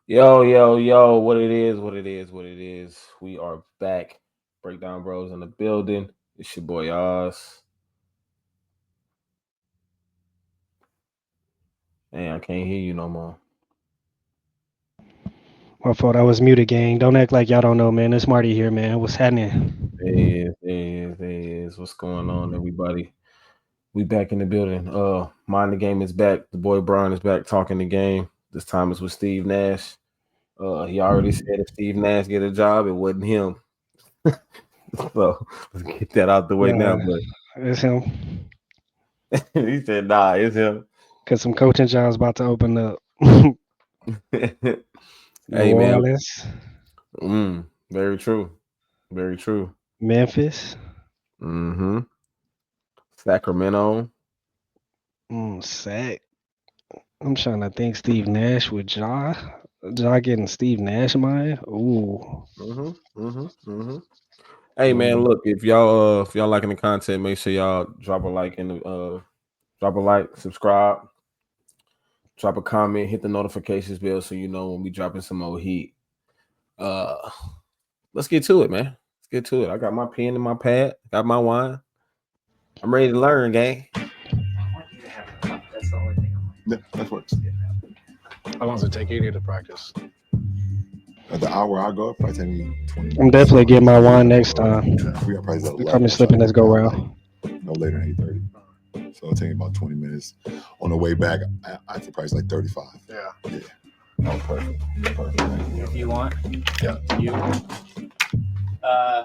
Yo, yo, yo, what it is, what it is, what it is. We are back. Breakdown Bros in the building. It's your boy Oz. Man, I can't hear you no more. My fault. I was muted, gang. Don't act like y'all don't know, man. It's Marty here, man. What's happening? There he is. What's going on, everybody? We back in the building. Mind the Game is back. The boy Brian is back talking the game. This time it's with Steve Nash. He already said if Steve Nash get a job, it wasn't him. So let's get that out the way now. Nah, But it's him. he said, nah, it's him. Cause some coaching jobs about to open up. New Hey man, Orleans, very true. Very true. Memphis, Mm-hmm. Sacramento. Sac. I'm trying to think. Steve Nash with Ja. Ja getting Steve Nash mine. Ooh. Mm-hmm. Mm-hmm. Mm-hmm. Hey man, Mm. look, if y'all liking the content, make sure y'all drop a like, subscribe, drop a comment, hit the notifications bell so you know when we dropping some more heat. Uh let's get to it, man. Let's get to it. I got my pen and my pad, got my wine. I'm ready to learn, gang. Yeah, that works. How long does it take you to practice? At the hour I go, probably take me 20 I'm minutes. definitely getting my wine next time. We got probably at You caught 11, me so I slipping get this go about like round. no later than 8:30. So it'll take me about 20 minutes. On the way back, I think probably like 35. Yeah. Oh, perfect. Perfect. If you want. Yeah. You.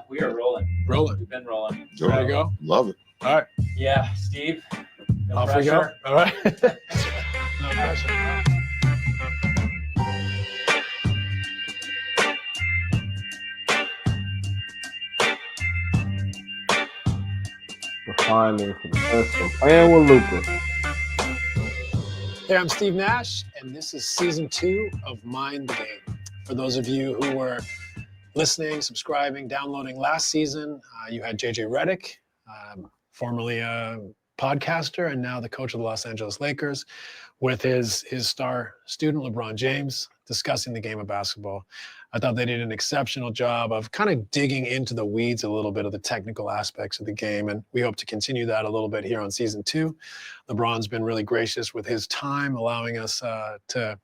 We are rolling. Rolling. We've been rolling. Joe, Ready to go? love it. All right. Yeah, Steve. No Off pressure. we go. All right. No pressure. Refining for the first one. Playing with Luca. Hey, I'm Steve Nash, and this is season 2 of Mind the Game. For those of you who were listening, subscribing, downloading last season, you had JJ Redick, formerly a podcaster and now the coach of the Los Angeles Lakers, with his star student LeBron James discussing the game of basketball. I thought they did an exceptional job of kind of digging into the weeds a little bit of the technical aspects of the game, and we hope to continue that a little bit here on season 2. LeBron's been really gracious with his time, allowing us to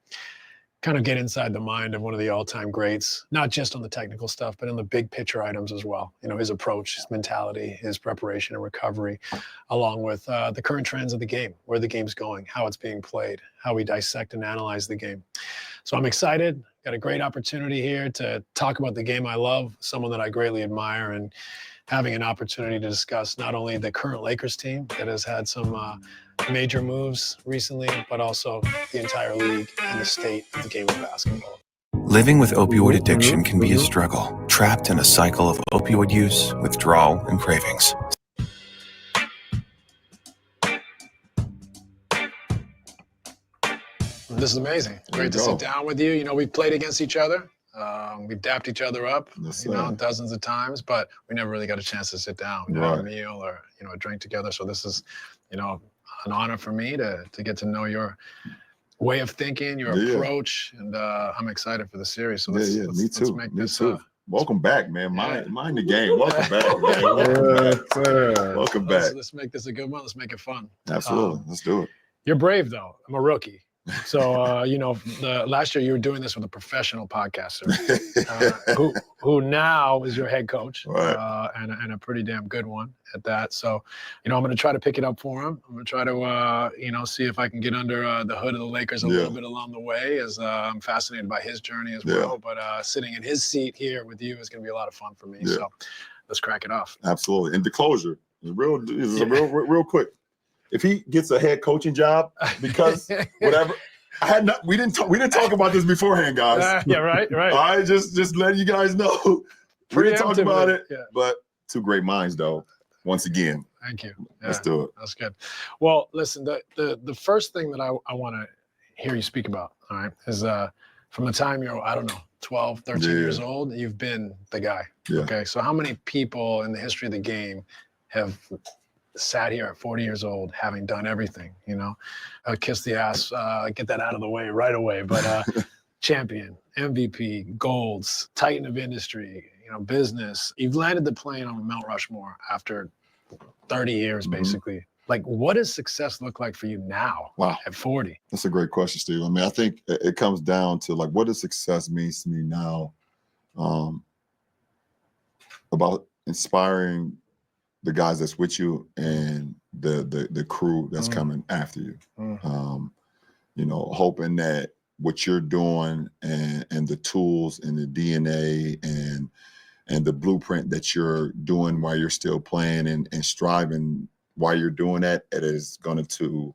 kind of get inside the mind of one of the all-time greats, not just on the technical stuff, but in the big picture items as well. You know, his approach, his mentality, his preparation and recovery, along with the current trends of the game, where the game's going, how it's being played, how we dissect and analyze the game. So I'm excited. Got a great opportunity here to talk about the game I love, someone that I greatly admire, and having an opportunity to discuss not only the current Lakers team that has had some major moves recently, but also the entire league and the state of the game of basketball. Living with opioid Mm-hmm. addiction can be a struggle, trapped in a cycle of opioid use, withdrawal, and cravings. This is amazing. There you Great to go. sit down with you. You know, we've played against each other. We've dapped each other up, Yes, you know, sir. dozens of times, but we never really got a chance to sit down and have a Right. meal or, you know, a drink together. So this is, you know, an honor for me to get to know your way of thinking, your Yeah. approach, and I'm excited for the series. So Yeah, let's, yeah, let's, me let's too. make Me this. too. Welcome back, man. Yeah. Mind the game. Welcome back, man. Welcome Yes, back. sir. Welcome back. Let's make this a good one. Let's make it fun. Absolutely. Let's do it. You're brave though. I'm a rookie. So you know, last year you were doing this with a professional podcaster who now is your head coach, Right. and a pretty damn good one at that. So, you know, I'm going to try to pick it up for him. I'm going to try to you know, see if I can get under the hood of the Lakers a Yeah. little bit along the way, as I'm fascinated by his journey as Yeah. well. But sitting in his seat here with you is going to be a lot of fun for me. Yeah. So let's crack it off. Absolutely. And the closure is real quick. If he gets a head coaching job, because whatever, we didn't talk about this beforehand, guys. Yeah, right. I just letting you guys know. We didn't talk about it, Yeah. but two great minds, though. Once again, Thank you. let's Yeah, do it. that's good. Well, listen, the first thing that I want to hear you speak about, all right, is from the time you're, I don't know, 12, 13 Yeah. years old, you've been the guy. Yeah. Okay. So how many people in the history of the game have sat here at 40 years old, having done everything, you know, kiss the ass, get that out of the way right away. But champion, MVP, golds, titan of industry, business. You've landed the plane on Mount Rushmore after 30 years, basically. Like, what does success look like for you now at 40? That's a great question, Steve. I mean, I think it comes down to, like, what does success mean to me now, about inspiring the guys that's with you and the crew that's coming after you. Hoping that what you're doing and the tools and the DNA and the blueprint that you're doing while you're still playing and striving while you're doing that, it is going to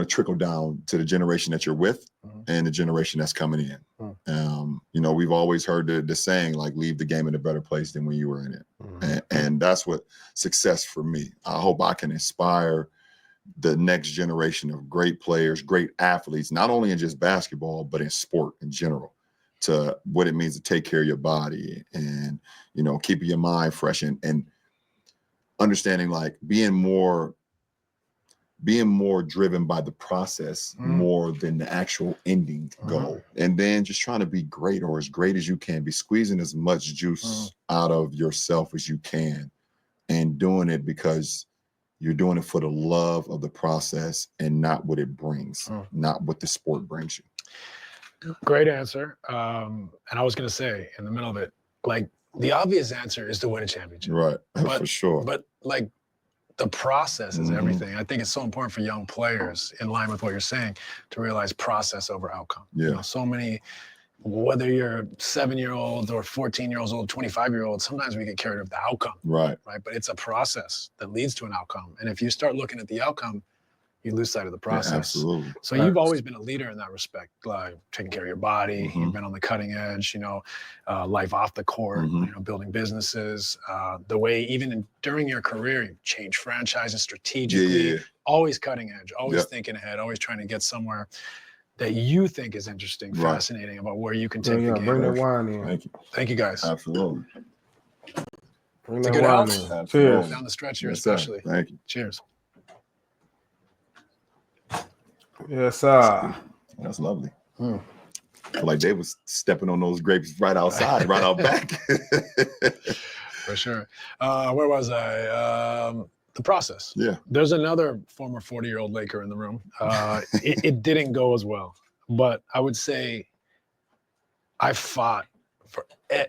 trickle down to the generation that you're with and the generation that's coming in. We've always heard the saying, like, leave the game in a better place than when you were in it. And that's what success for me. I hope I can inspire the next generation of great players, great athletes, not only in just basketball, but in sport in general, to what it means to take care of your body and, keeping your mind fresh and understanding, like, being more driven by the process more than the actual ending goal. And then just trying to be great, or as great as you can, be squeezing as much juice out of yourself as you can, and doing it because you're doing it for the love of the process and not what it brings, not what the sport brings you. Great answer. And I was going to say in the middle of it, like, the obvious answer is to win a championship. Right, for sure. But, like, the process is everything. I think it's so important for young players, in line with what you're saying, to realize process over outcome. Yeah. So many, whether you're 7-year-olds or 14-year-olds old, 25-year-olds, sometimes we get carried away with the outcome. Right. But it's a process that leads to an outcome. And if you start looking at the outcome, you lose sight of the process. Yeah, absolutely. So you've always been a leader in that respect, like taking care of your body. You've been on the cutting edge, life off the court, building businesses. The way, even during your career, you've changed franchises strategically, always cutting edge, always thinking ahead, always trying to get somewhere that you think is interesting, fascinating, about where you can take the game. Bring that wine in. Thank you. Thank you, guys. Absolutely. Bring It's a that good wine health. in. Cheers. Down the stretch here, Yes, sir. especially. Thank you. Cheers. Yes, sir. That's lovely. Like they was stepping on those grapes right outside, right out back. For sure. Where was I? The process. Yeah. There's another former 40-year-old Laker in the room. It didn't go as well, but I would say I fought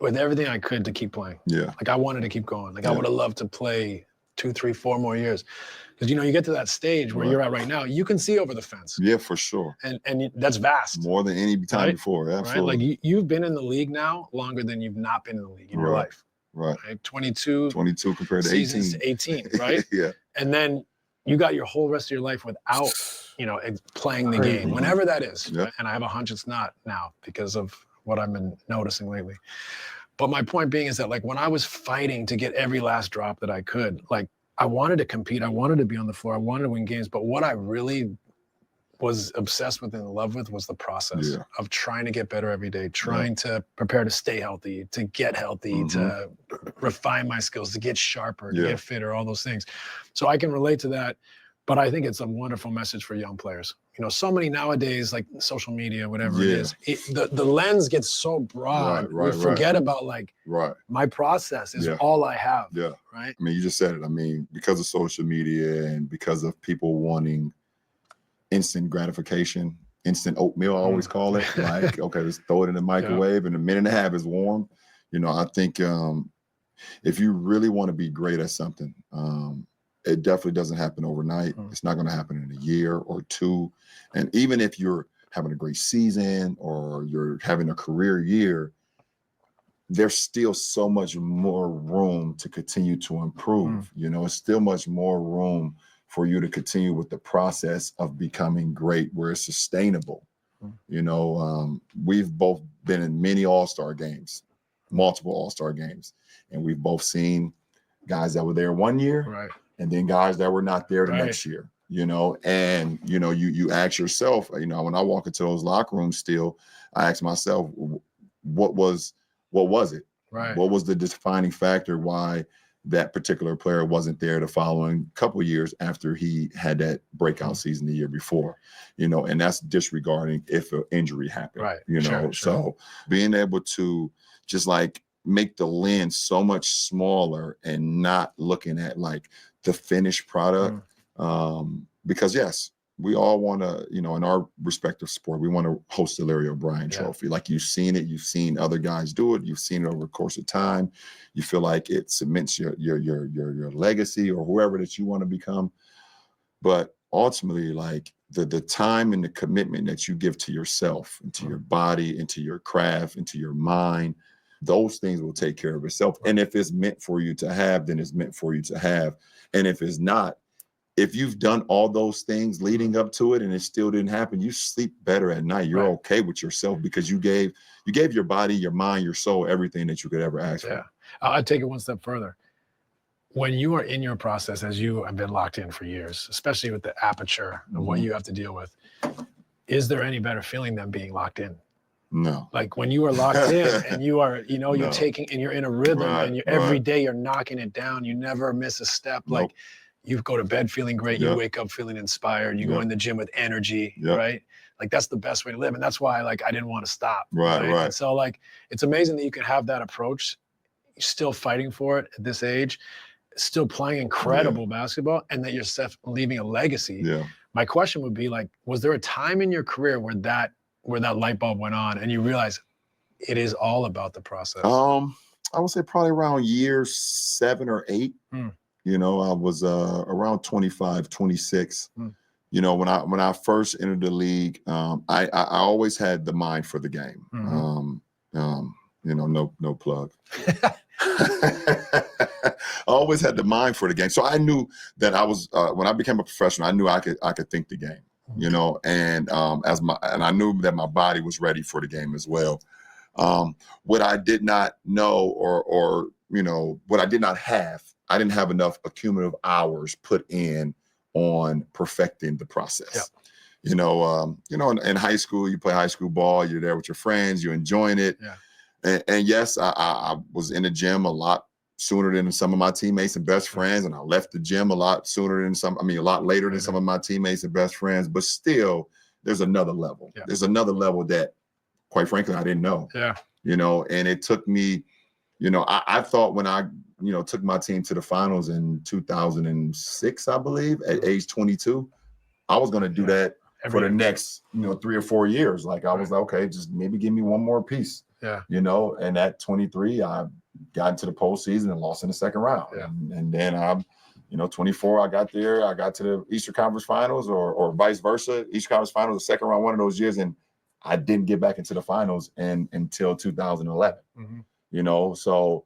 with everything I could to keep playing. Yeah. Like, I wanted to keep going. Like, I would have loved to play 2, 3, 4 more years. Because, you get to that stage where you're at right now, you can see over the fence. Yeah, for sure. And that's vast. More than any time before. Absolutely. Right? Like, you've been in the league now longer than you've not been in the league in your life. Right. 22 compared to 18. 18, right? Yeah. And then you got your whole rest of your life without, playing the game, whenever that is. Yep. Right? And I have a hunch it's not now because of what I've been noticing lately. But my point being is that, like, when I was fighting to get every last drop that I could, like, I wanted to compete. I wanted to be on the floor. I wanted to win games. But what I really was obsessed with and in love with was the process of trying to get better every day, trying to prepare to stay healthy, to get healthy, to refine my skills, to get sharper, to get fitter, all those things. So I can relate to that. But I think it's a wonderful message for young players. So many nowadays, like social media, whatever it is, the lens gets so broad. We forget about, like, my process is all I have. Yeah. Right. I mean, you just said it. I mean, because of social media and because of people wanting instant gratification, instant oatmeal, I always call it. Like, okay, let's throw it in the microwave and a minute and a half is warm. I think if you really want to be great at something, it definitely doesn't happen overnight. It's not going to happen in a year or two. And even if you're having a great season or you're having a career year, there's still so much more room to continue to improve. It's still much more room for you to continue with the process of becoming great where it's sustainable. We've both been in many all-star games, multiple all-star games, and we've both seen guys that were there one year and then guys that were not there the next year, and, you ask yourself, when I walk into those locker rooms still, I ask myself, what was it? Right. What was the defining factor why that particular player wasn't there the following couple of years after he had that breakout season the year before, and that's disregarding if an injury happened, Right. Sure. So being able to just like make the lens so much smaller and not looking at like the finished product, because yes, we all want to, in our respective sport, we want to host the Larry O'Brien Trophy. Like you've seen it, you've seen other guys do it, you've seen it over the course of time. You feel like it cements your legacy or whoever that you want to become. But ultimately, like the time and the commitment that you give to yourself and to your body and to your craft and to your mind, those things will take care of itself. And if it's meant for you to have, then it's meant for you to have. And if it's not, if you've done all those things leading up to it and it still didn't happen, you sleep better at night. You're okay with yourself because you gave your body, your mind, your soul, everything that you could ever ask for. I'll take it one step further. When you are in your process, as you have been locked in for years, especially with the aperture of what you have to deal with, is there any better feeling than being locked in? No. Like when you are locked in and you are, you're taking and you're in a rhythm and every day you're knocking it down. You never miss a step. Nope. Like you go to bed feeling great. You wake up feeling inspired. You go in the gym with energy, right? Like that's the best way to live. And that's why like I didn't want to stop. Right. And so like it's amazing that you can have that approach. You're still fighting for it at this age, still playing incredible basketball, and that you're leaving a legacy. Yeah. My question would be like, was there a time in your career where that light bulb went on and you realize it is all about the process? I would say probably around year 7 or 8. I was around 25, 26. When I first entered the league, I always had the mind for the game. No plug. I always had the mind for the game. So I knew that I was when I became a professional, I knew I could think the game, and I knew that my body was ready for the game as well. What I did not know or what I did not have, I didn't have enough accumulative hours put in on perfecting the process. In high school, you play high school ball, you're there with your friends, you're enjoying it. And yes, I was in the gym a lot sooner than some of my teammates and best friends. And I left the gym a lot later than some of my teammates and best friends, but still there's another level. There's another level that quite frankly, I didn't know, and it took me, I thought when I, took my team to the finals in 2006, I believe at age 22, I was going to do that for the next, 3 or 4 years. Like I was like, okay, just maybe give me one more piece, and at 23, I got into the postseason and lost in the second round. And then I'm, 24, I got there, I got to the Eastern Conference Finals or vice versa, Eastern Conference Finals, the second round, one of those years. And I didn't get back into the finals until 2011, so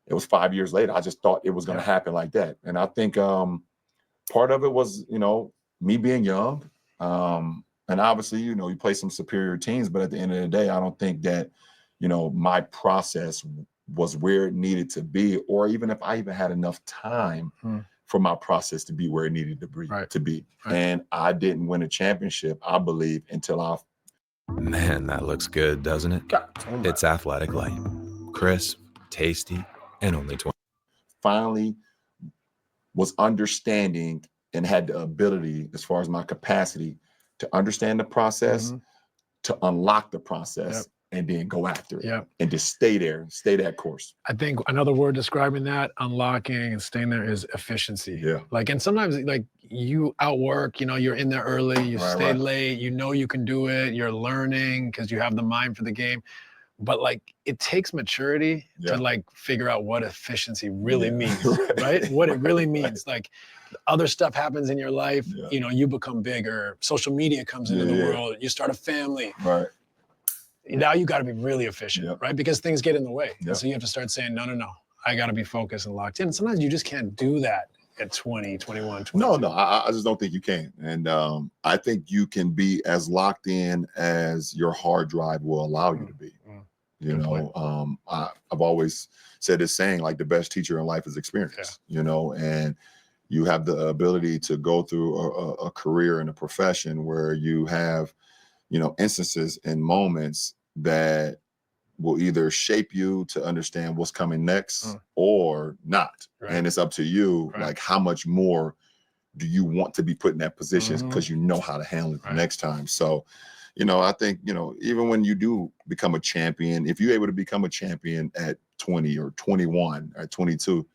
it was 5 years later. I just thought it was going to happen like that. And I think part of it was, me being young. And obviously, you play some superior teams, but at the end of the day, I don't think that, my process was where it needed to be, or even if I even had enough time for my process to be where it needed to be. And I didn't win a championship, I believe, until Man, that looks good, doesn't it? It's Athletic Light. Crisp, tasty, and only 20. Finally was understanding and had the ability, as far as my capacity, to understand the process, to unlock the process, and then go after it. And just stay that course. I think another word describing that, unlocking and staying there, is efficiency. Like, and sometimes like you outwork, you're in there early, you stay late, you can do it, you're learning because you have the mind for the game. But like it takes maturity to like figure out what efficiency really means, right? What it really means. Like other stuff happens in your life, you become bigger, social media comes into the world, you start a family. Now you got to be really efficient, right? Because things get in the way. So you have to start saying, no, I got to be focused and locked in. And sometimes you just can't do that at 20, 21, 22. No, I just don't think you can. And I think you can be as locked in as your hard drive will allow you to be. I've always said this saying, like the best teacher in life is experience, and you have the ability to go through a career and a profession where you have, instances and moments that will either shape you to understand what's coming next or not. Right. And it's up to you, Right. like how much more do you want to be put in that position because you know how to handle it the next time. So, you know, I think, you know, even when you do become a champion, if you're able to become a champion at 20 or 21 or 22,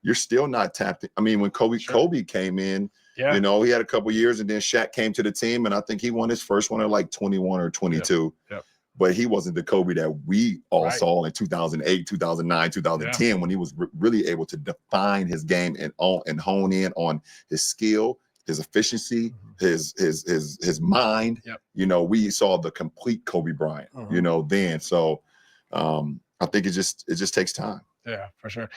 you're still not tapped in. I mean, when Kobe came in, you know, he had a couple years and then Shaq came to the team and I think he won his first one at like 21 or 22. Yep. But he wasn't the Kobe that we all saw in 2008, 2009, 2010 when he was really able to define his game and hone in on his skill, his efficiency, his mind. You know, we saw the complete Kobe Bryant, you know, then. So I think it just takes time. Yeah, for sure.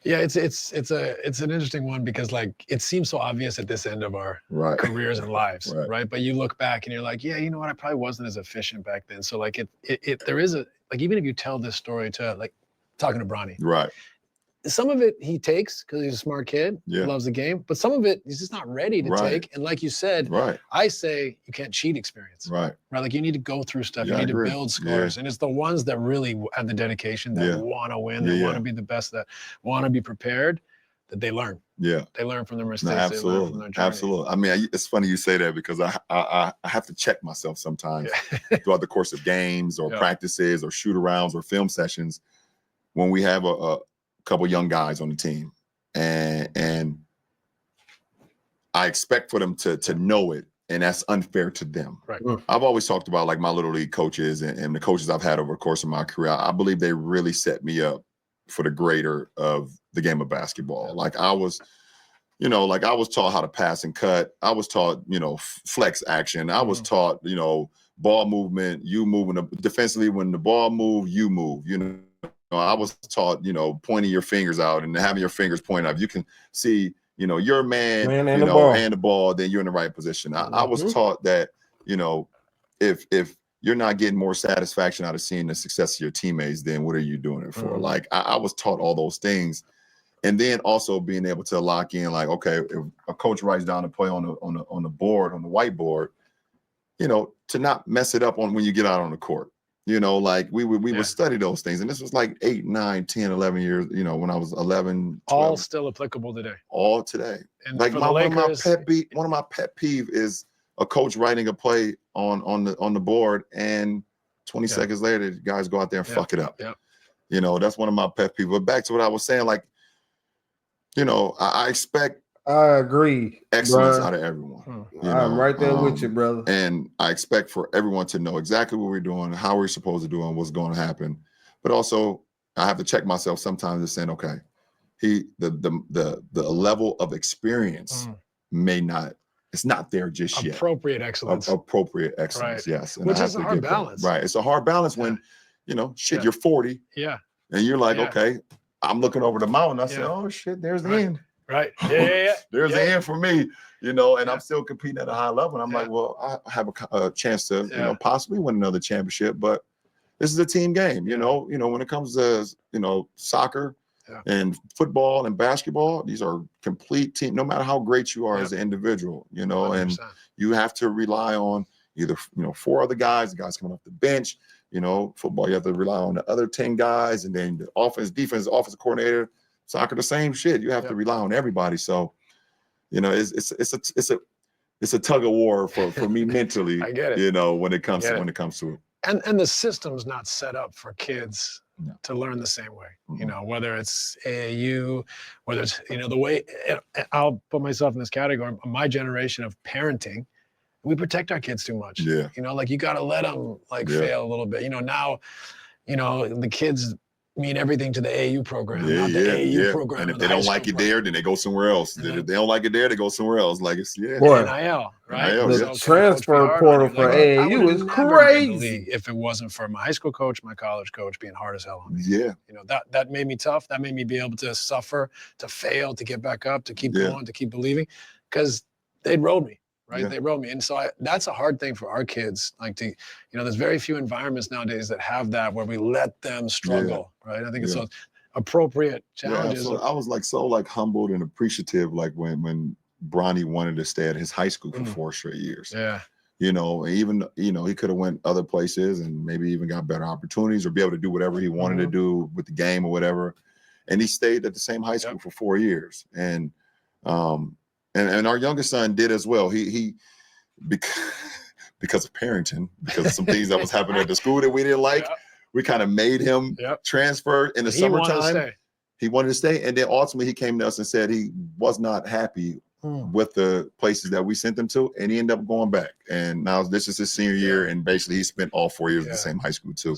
Yeah, it's an interesting one because like it seems so obvious at this end of our careers and lives, right? But you look back and you're like, yeah, you know what? I probably wasn't as efficient back then. So like there is a, like, even if you tell this story to, like, talking to Bronny, right? Some of it he takes because he's a smart kid, he loves the game, but some of it he's just not ready to take. And like you said, I say you can't cheat experience, right? Like you need to go through stuff, you need to build scars, and it's the ones that really have the dedication, that want to win, that want to be the best, that want to be prepared, that they learn. They learn from their mistakes. No, absolutely. They learn from their journey. Absolutely. I mean, it's funny you say that because I have to check myself sometimes throughout the course of games or practices or shoot arounds or film sessions when we have a couple young guys on the team, and I expect for them to know it, and that's unfair to them. Right. I've always talked about like my little league coaches and the coaches I've had over the course of my career. I believe they really set me up for the greater of the game of basketball. Like I was taught how to pass and cut. I was taught, you know, flex action. I was taught, you know, ball movement, you moving defensively. When the ball moves, you move, you know. I was taught, you know, pointing your fingers out and having your fingers pointed out. You can see, you know, you're a man and the ball, then you're in the right position. I was taught that, you know, if you're not getting more satisfaction out of seeing the success of your teammates, then what are you doing it for? Like I was taught all those things. And then also being able to lock in, like, okay, if a coach writes down a play on the board, on the whiteboard, you know, to not mess it up on when you get out on the court. You know, like we would study those things. And this was like 8, 9, 10, 11 years, you know, when I was 11, 12. All still applicable today. All today. And like one of my pet peeve is a coach writing a play on the board and 20 seconds later, the guys go out there and fuck it up. You know, that's one of my pet peeves. But back to what I was saying, like, you know, I expect excellence out of everyone. I'm right there with you, brother. And I expect for everyone to know exactly what we're doing, how we're supposed to do, and what's going to happen. But also, I have to check myself sometimes and saying, okay, the level of experience may not. It's not there just yet. Appropriate excellence. Appropriate excellence, yes. And which is a hard balance. Right. It's a hard balance when, you know, shit, you're 40. Yeah. And you're like, okay, I'm looking over the mountain. I said, oh shit, there's the end. Right. Yeah. There's the end for me, you know, and I'm still competing at a high level. And I'm like, well, I have a chance to, you know, possibly win another championship, but this is a team game, you know, when it comes to, you know, soccer and football and basketball, these are complete team, no matter how great you are as an individual, you know, 100%. And you have to rely on either, you know, 4 other guys, the guys coming off the bench, you know, football, you have to rely on the other 10 guys, and then the offense, defense, offensive coordinator. Soccer, the same shit. You have to rely on everybody. So, you know, it's a tug of war for me mentally. I get it. You know, when it comes to it. And the system's not set up for kids to learn the same way. You know, whether it's AAU, whether it's, you know, the way I'll put myself in this category. My generation of parenting, we protect our kids too much. Yeah. You know, like you got to let them fail a little bit. You know, now, you know, the kids mean everything to the AU program, not the AU program. And if they don't like it there, then they go somewhere else. If they don't like it there, they go somewhere else. Like it's NIL, right? The transfer portal for AAU is crazy. If it wasn't for my high school coach, my college coach being hard as hell on me. Yeah. You know, that made me tough. That made me be able to suffer, to fail, to get back up, to keep going, to keep believing, because they'd rode me. Right. They wrote me. And so that's a hard thing for our kids. Like to, you know, there's very few environments nowadays that have that where we let them struggle. Right. I think it's so appropriate challenges. So I was like, so humbled and appreciative. Like when Bronny wanted to stay at his high school for 4 straight years. Yeah. you know, even, you know, he could have went other places and maybe even got better opportunities or be able to do whatever he wanted to do with the game or whatever. And he stayed at the same high school for 4 years. And our youngest son did as well. He because of parenting, because of some things that was happening at the school that we didn't like, we kind of made him transfer in the summertime. He wanted to stay. And then ultimately he came to us and said he was not happy with the places that we sent him to, and he ended up going back. And now this is his senior year, and basically he spent all 4 years at the same high school too.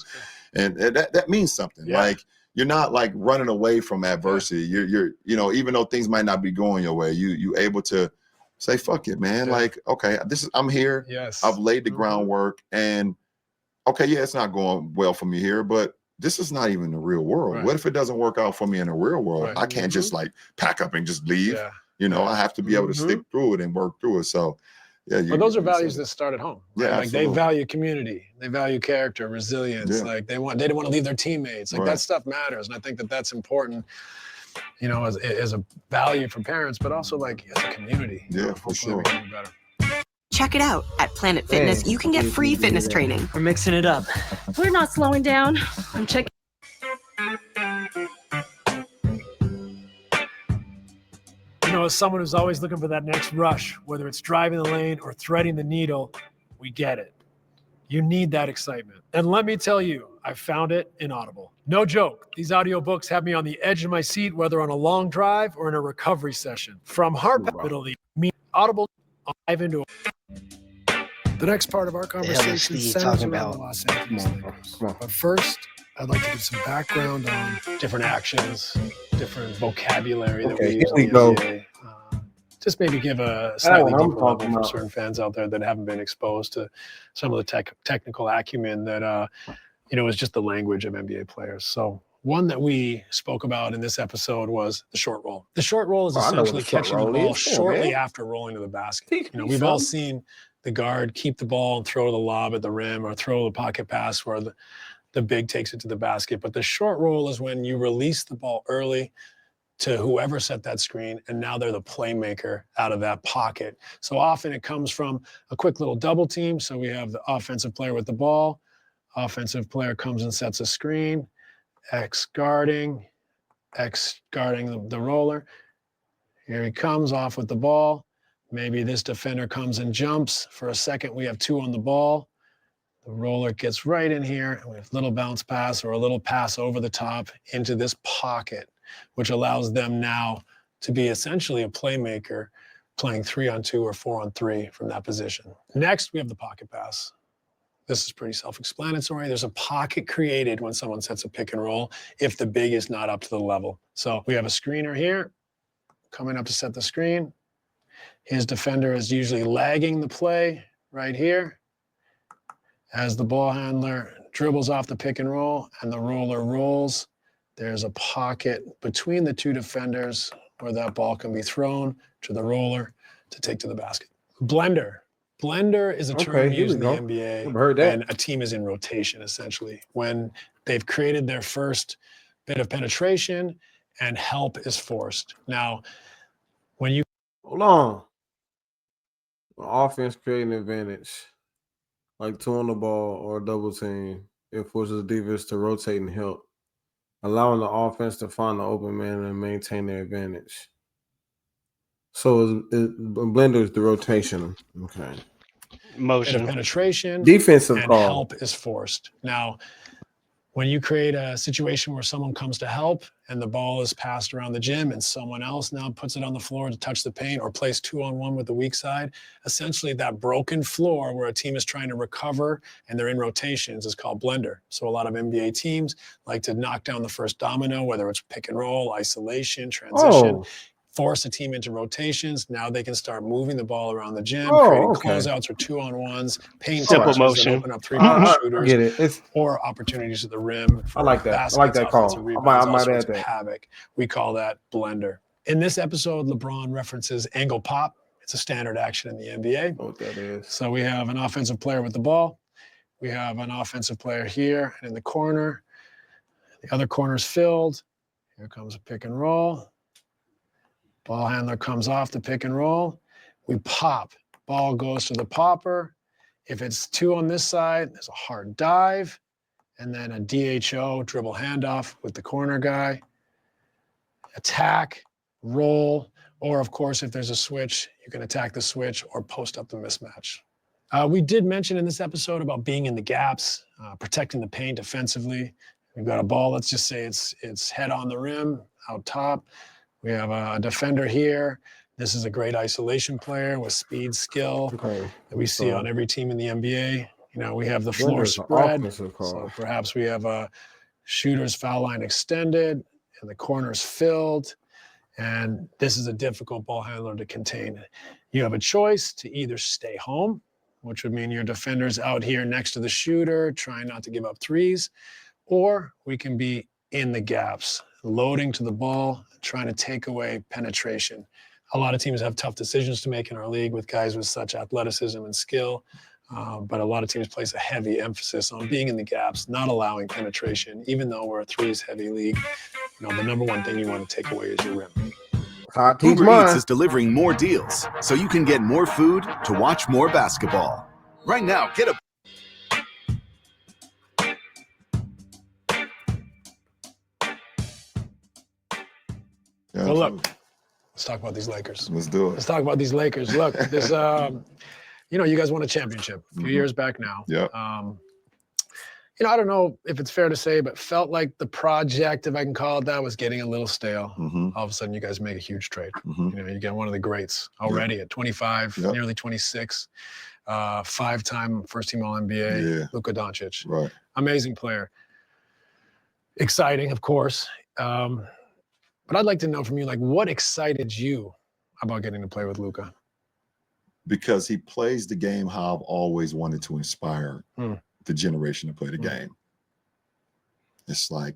And that means something. Like, you're not like running away from adversity. You're you know, even though things might not be going your way, you able to say, fuck it, man. Like, okay, I'm here. I've laid the groundwork, and okay, it's not going well for me here, but this is not even the real world. What if it doesn't work out for me in the real world? I can't just like pack up and just leave. You know, I have to be able to stick through it and work through it. So, but those are values that start at home. Right? Like absolutely. they value community, they value character, resilience. Like they didn't want to leave their teammates. Like that stuff matters, and I think that that's important. You know, as a value for parents, but also like as a community. Yeah, for sure. Check it out. At Planet Fitness, you can get free fitness training. We're mixing it up. We're not slowing down. I'm checking. You know, as someone who's always looking for that next rush, whether it's driving the lane or threading the needle, we get it. You need that excitement. And let me tell you, I found it in Audible. No joke. These audiobooks have me on the edge of my seat, whether on a long drive or in a recovery session. From heart palpitating, Audible dive into the next part of our conversation centers around the Los Angeles Lakers. But first, I'd like to give some background on different actions, different vocabulary that we use in the NBA. Just maybe give a slightly deeper level for certain fans out there that haven't been exposed to some of the technical acumen that, you know, is just the language of NBA players. So one that we spoke about in this episode was the short roll. The short roll is essentially catching the ball shortly after rolling to the basket. You know, we've all seen the guard keep the ball and throw the lob at the rim or throw the pocket pass where the big takes it to the basket. But the short roll is when you release the ball early to whoever set that screen, and now they're the playmaker out of that pocket. So often it comes from a quick little double team. So we have the offensive player with the ball. Offensive player comes and sets a screen. X guarding the roller. Here he comes off with the ball. Maybe this defender comes and jumps. For a second, we have two on the ball. The roller gets right in here, and we have a little bounce pass or a little pass over the top into this pocket, which allows them now to be essentially a playmaker playing 3-on-2 or 4-on-3 from that position. Next, we have the pocket pass. This is pretty self-explanatory. There's a pocket created when someone sets a pick and roll if the big is not up to the level. So we have a screener here coming up to set the screen. His defender is usually lagging the play right here. As the ball handler dribbles off the pick and roll and the roller rolls, there's a pocket between the two defenders where that ball can be thrown to the roller to take to the basket. Blender. Blender is a term used in the NBA when a team is in rotation, essentially, when they've created their first bit of penetration and help is forced. Now, when you... Hold on. Offense creating advantage, like two on the ball or a double team, it forces the defense to rotate and help, allowing the offense to find the open man and maintain their advantage. So Blender is the rotation. Okay. Motion. Penetration. Defensive and call. Help is forced. Now, when you create a situation where someone comes to help and the ball is passed around the gym and someone else now puts it on the floor to touch the paint or plays 2-on-1 with the weak side, essentially that broken floor where a team is trying to recover and they're in rotations is called blender. So a lot of NBA teams like to knock down the first domino, whether it's pick and roll, isolation, transition, force a team into rotations. Now they can start moving the ball around the gym, creating closeouts or 2-on-1s, paint simple motion, open up 3-point shooters, get it. or opportunities at the rim. I like that. I like that call. I might add that. Havoc. We call that blender. In this episode, LeBron references angle pop. It's a standard action in the NBA. I know what that is. So we have an offensive player with the ball. We have an offensive player here and in the corner. The other corner's filled. Here comes a pick and roll. Ball handler comes off the pick and roll. We pop. Ball goes to the popper. If it's 2 on this side, there's a hard dive, and then a DHO, dribble handoff with the corner guy, attack, roll, or of course, if there's a switch, you can attack the switch or post up the mismatch. We did mention in this episode about being in the gaps, protecting the paint defensively. We've got a ball, let's just say it's head on the rim, out top. We have a defender here. This is a great isolation player with speed, skill that we see on every team in the NBA. You know, we have the floor spread. So perhaps we have a shooter's foul line extended and the corners filled. And this is a difficult ball handler to contain. You have a choice to either stay home, which would mean your defender's out here next to the shooter, trying not to give up threes, or we can be in the gaps, loading to the ball, trying to take away penetration. A lot of teams have tough decisions to make in our league with guys with such athleticism and skill, but a lot of teams place a heavy emphasis on being in the gaps, not allowing penetration, even though we're a threes-heavy league. You know, the number one thing you want to take away is your rim. Uber Eats is delivering more deals, so you can get more food to watch more basketball. Right now, get a... Well, look, let's talk about these Lakers. Let's do it. Let's talk about these Lakers. Look, this, you know, you guys won a championship a few years back now. Yeah. You know, I don't know if it's fair to say, but felt like the project, if I can call it that, was getting a little stale. All of a sudden, you guys make a huge trade. You know, you get one of the greats already at 25, nearly 26, 5-time first-team All-NBA, Luka Doncic. Right. Amazing player. Exciting, of course. But I'd like to know from you, like, what excited you about getting to play with Luka? Because he plays the game how I've always wanted to inspire the generation to play the game. It's like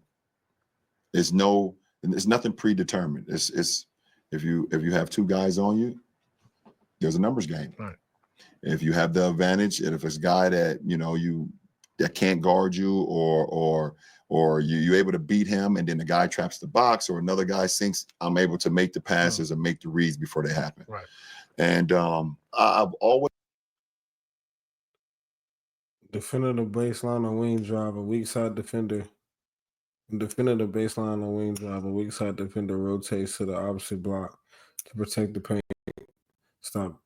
there's nothing predetermined. It's if you have 2 guys on you, there's a numbers game. Right. If you have the advantage, and if it's a guy that that can't guard you, or you're able to beat him, and then the guy traps the box, or another guy sinks, I'm able to make the passes and make the reads before they happen. Right. And I've always defender the baseline on wing drive, a weak side defender. Defender the baseline on wing drive, a weak side defender rotates to the opposite block to protect the paint. Stop.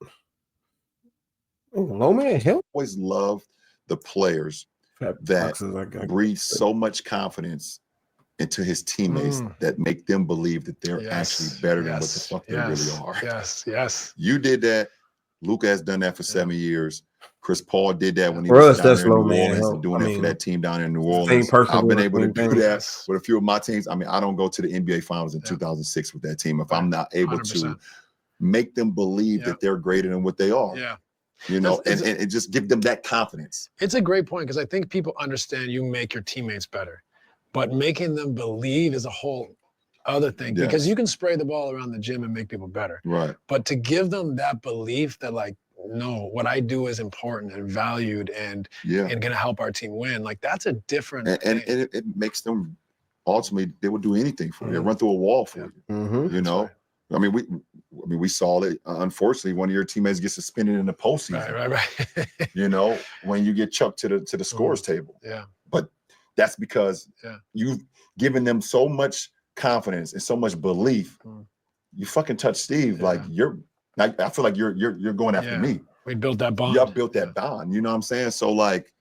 Oh, low man, help. Always loved the players that breathe so much confidence into his teammates that make them believe that they're actually better than what the fuck they really are. Yes. You did that. Luka has done that for 7 years. Chris Paul did that when he was down there in New Orleans and doing it for that team down in New Orleans. I've been able to do that with a few of my teams. I mean, I don't go to the NBA Finals in 2006 with that team if I'm not able 100%. To make them believe that they're greater than what they are. Yeah. You know, and just give them that confidence. It's a great point, because I think people understand you make your teammates better, but making them believe is a whole other thing, because you can spray the ball around the gym and make people better. Right. But to give them that belief that, like, no, what I do is important and valued and going to help our team win, like, that's a different and it makes them ultimately, they would do anything for you. They run through a wall for you. You know? Right. I mean, we saw it. Unfortunately, one of your teammates gets suspended in the postseason. Right. You know, when you get chucked to the scores table. Yeah. But that's because you've given them so much confidence and so much belief. You fucking touch Steve, like I feel like you're going after me. We built that bond. Y'all built that bond. You know what I'm saying? So like,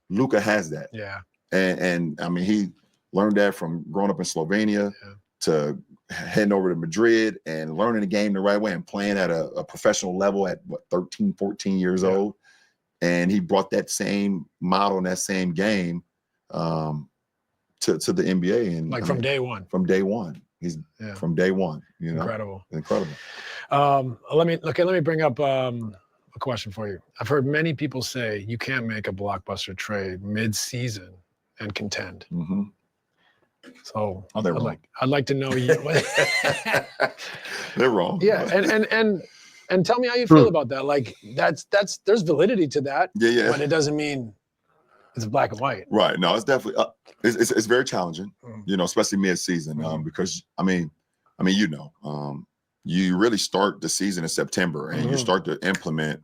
Luka has that. Yeah. And I mean, he learned that from growing up in Slovenia to heading over to Madrid and learning the game the right way and playing at a professional level at 13, 14 years old. And he brought that same model and that same game to the NBA. And like from day one. From day one. He's from day one, you know. Incredible. Let me bring up a question for you. I've heard many people say you can't make a blockbuster trade mid-season and contend. So I'd like to know you. They're wrong. Yeah, and tell me how you feel about that. Like there's validity to that. Yeah. But it doesn't mean it's black and white. Right. No, it's definitely it's very challenging. You know, especially mid-season because I mean, you know, you really start the season in September and you start to implement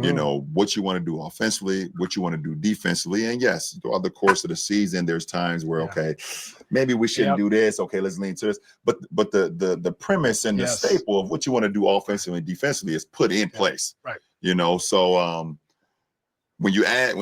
You know, what you want to do offensively, what you want to do defensively. And yes, throughout the course of the season, there's times where, okay, maybe we shouldn't do this. Okay, let's lean to this. But the premise and the staple of what you want to do offensively and defensively is put in place. Right. You know, so when you talk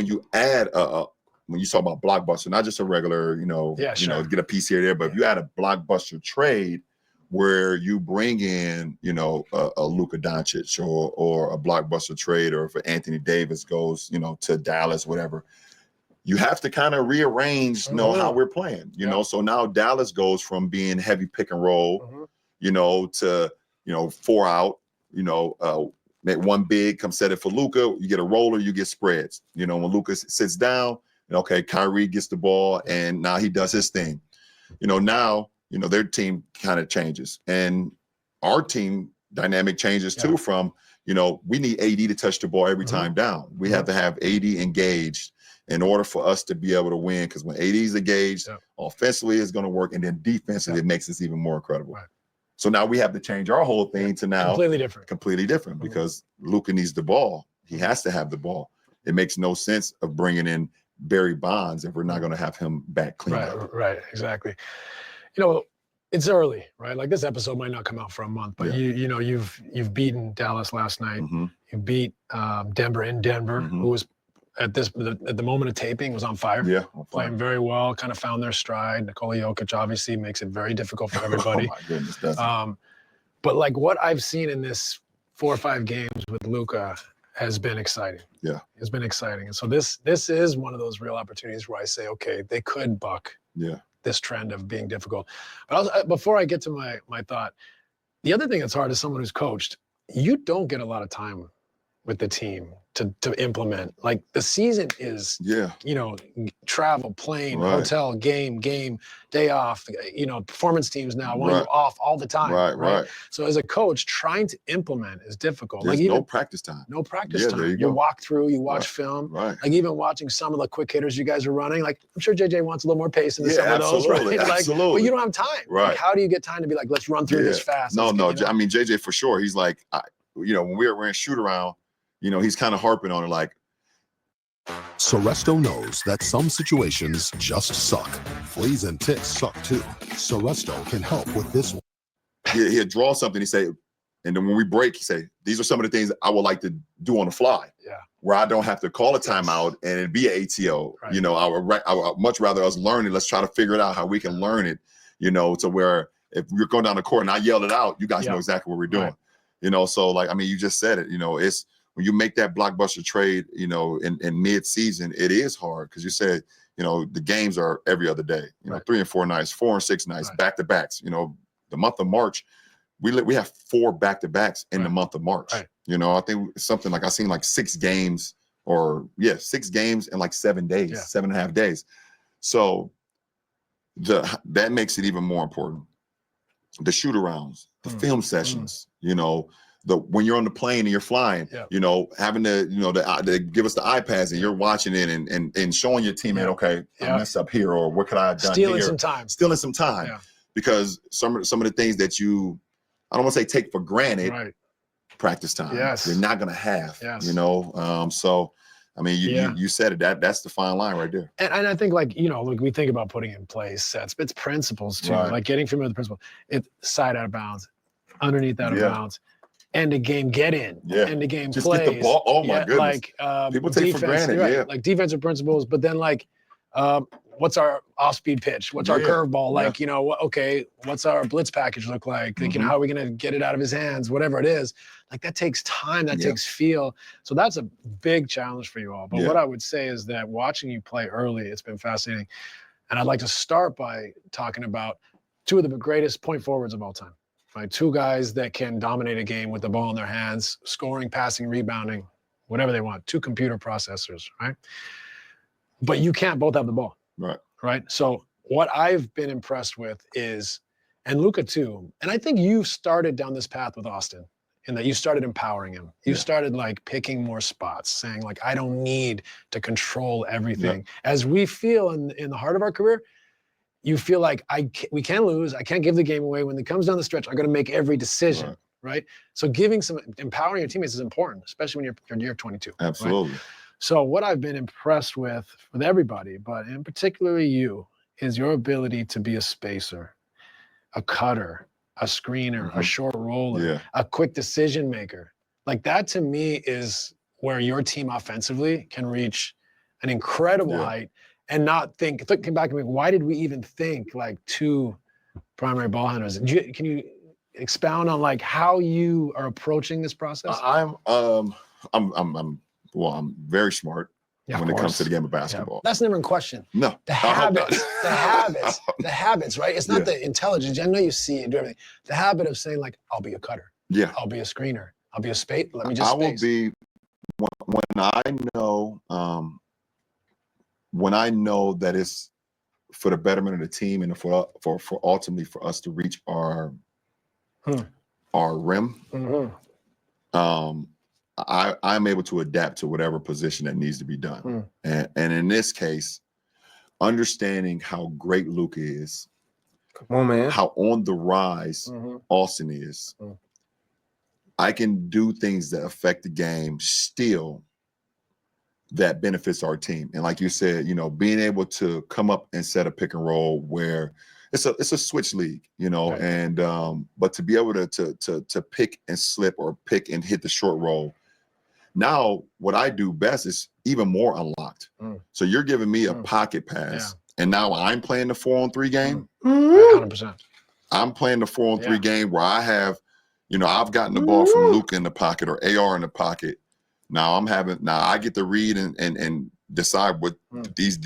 about blockbuster, not just a regular, you know, get a piece here or there, but if you add a blockbuster trade where you bring in, you know, a Luka Doncic or a blockbuster trade, or if Anthony Davis goes, you know, to Dallas, whatever, you have to kind of rearrange, you know, how we're playing, you know. So now Dallas goes from being heavy pick and roll, you know, to, you know, 4 out, you know, make one big, come set it for Luka. You get a roller, you get spreads. You know, when Luka sits down, okay, Kyrie gets the ball and now he does his thing. You know, now, you know, their team kind of changes, and our team dynamic changes too from, you know, we need AD to touch the ball every time down. We have to have AD engaged in order for us to be able to win, because when AD is engaged, offensively it's going to work, and then defensively it makes us even more incredible. So now we have to change our whole thing to now completely different because Luka needs the ball. He has to have the ball. It makes no sense of bringing in Barry Bonds if we're not going to have him back clean up. Right, exactly. You know, it's early, right? Like this episode might not come out for a month, but you know, you've beaten Dallas last night. You beat Denver in Denver, who was at the moment of taping was on fire. Playing very well, kind of found their stride. Nikola Jokic obviously makes it very difficult for everybody. Oh my goodness, doesn't but like what I've seen in this 4 or 5 games with Luka has been exciting. It's been exciting. And so this is one of those real opportunities where I say, okay, they could buck this trend of being difficult. But before I get to my thought, the other thing that's hard as someone who's coached, you don't get a lot of time with the team to implement. Like the season is, you know, travel, plane, hotel, game, day off. You know, performance teams now want you off all the time. Right. So as a coach, trying to implement is difficult. There's like even, no practice time. No practice time. You walk through, you watch film. Like even watching some of the quick hitters you guys are running. Like I'm sure JJ wants a little more pace into some of those, right? Like, but you don't have time. Like, how do you get time to be like, let's run through this fast? No. I mean, JJ for sure. He's like, you know, when we're in shoot around, you know, he's kind of harping on it like. Soresto knows that some situations just suck. Fleas and ticks suck too. Soresto can help with this one. He'll draw something, he say, and then when we break, he say, these are some of the things I would like to do on the fly. Where I don't have to call a timeout and it'd be an ATO. You know, I would much rather us learn it. Let's try to figure it out how we can learn it, you know, to where if we're going down the court and I yell it out, you guys know exactly what we're doing. You know, so like, I mean, you just said it, you know, it's, when you make that blockbuster trade, you know, in mid-season, it is hard because you said, you know, the games are every other day. You know, 3 and 4 nights, 4 and 6 nights, back-to-backs. You know, the month of March, we have 4 back-to-backs in the month of March. You know, I think something like I seen like 6 games or 6 games in like 7 days, 7.5 days. So that makes it even more important. The shoot-arounds, the film sessions, you know, when you're on the plane and you're flying, you know, having to, you know, they give us the iPads and you're watching it and showing your teammate, okay, I messed up here, or what could I have done here? Stealing some time. Because some of the things that you, I don't want to say take for granted, practice time. You're not going to have, you know. So, I mean, you said it. That's the fine line right there. And I think, like, you know, like we think about putting in place sets, but it's principles too. Like getting familiar with the principle. It's side out of bounds, underneath out of bounds. End of game, get in. End of game, just plays. Get the ball. Oh my goodness. Like people take defense, for granted. Like defensive principles, but then like, what's our off-speed pitch? What's our curveball? Like, you know, okay, what's our blitz package look like? Like, you know, how are we gonna get it out of his hands? Whatever it is, like that takes time. That takes feel. So that's a big challenge for you all. But what I would say is that watching you play early, it's been fascinating. And I'd like to start by talking about 2 of the greatest point forwards of all time. Right, 2 guys that can dominate a game with the ball in their hands, scoring, passing, rebounding, whatever they want. 2 computer processors, right? But you can't both have the ball. Right. So what I've been impressed with is, and Luka too, and I think you started down this path with Austin in that you started empowering him. You started like picking more spots, saying like, I don't need to control everything. As we feel in the heart of our career, you feel like we can lose. I can't give the game away. When it comes down the stretch, I'm going to make every decision. right? So empowering your teammates is important, especially when you're 22. Absolutely. Right? So what I've been impressed with everybody, but in particularly you, is your ability to be a spacer, a cutter, a screener, a short roller, a quick decision maker. Like that to me is where your team offensively can reach an incredible height and not looking back and why did we even think like two primary ball handlers? Can you expound on like how you are approaching this process? I'm very smart when it comes to the game of basketball. That's never in question. No. The habits, right? It's not the intelligence. I know you see and do everything. The habit of saying like, I'll be a cutter. Yeah. I'll be a screener. I'll be a space. Let me just will be when I know that it's for the betterment of the team and for ultimately for us to reach our rim. I'm able to adapt to whatever position that needs to be done. And in this case, understanding how great Luka is, come on, man, how on the rise Austin is, I can do things that affect the game still that benefits our team. And like you said, being able to come up and set a pick and roll where it's a switch league, and but to be able to pick and slip or pick and hit the short roll. Now, what I do best is even more unlocked. So you're giving me a pocket pass, and now I'm playing the 4-on-3 game. 100%. I'm playing the 4-on-3 game where I have, I've gotten the ball from Luka in the pocket or AR in the pocket. Now I get to read and decide what these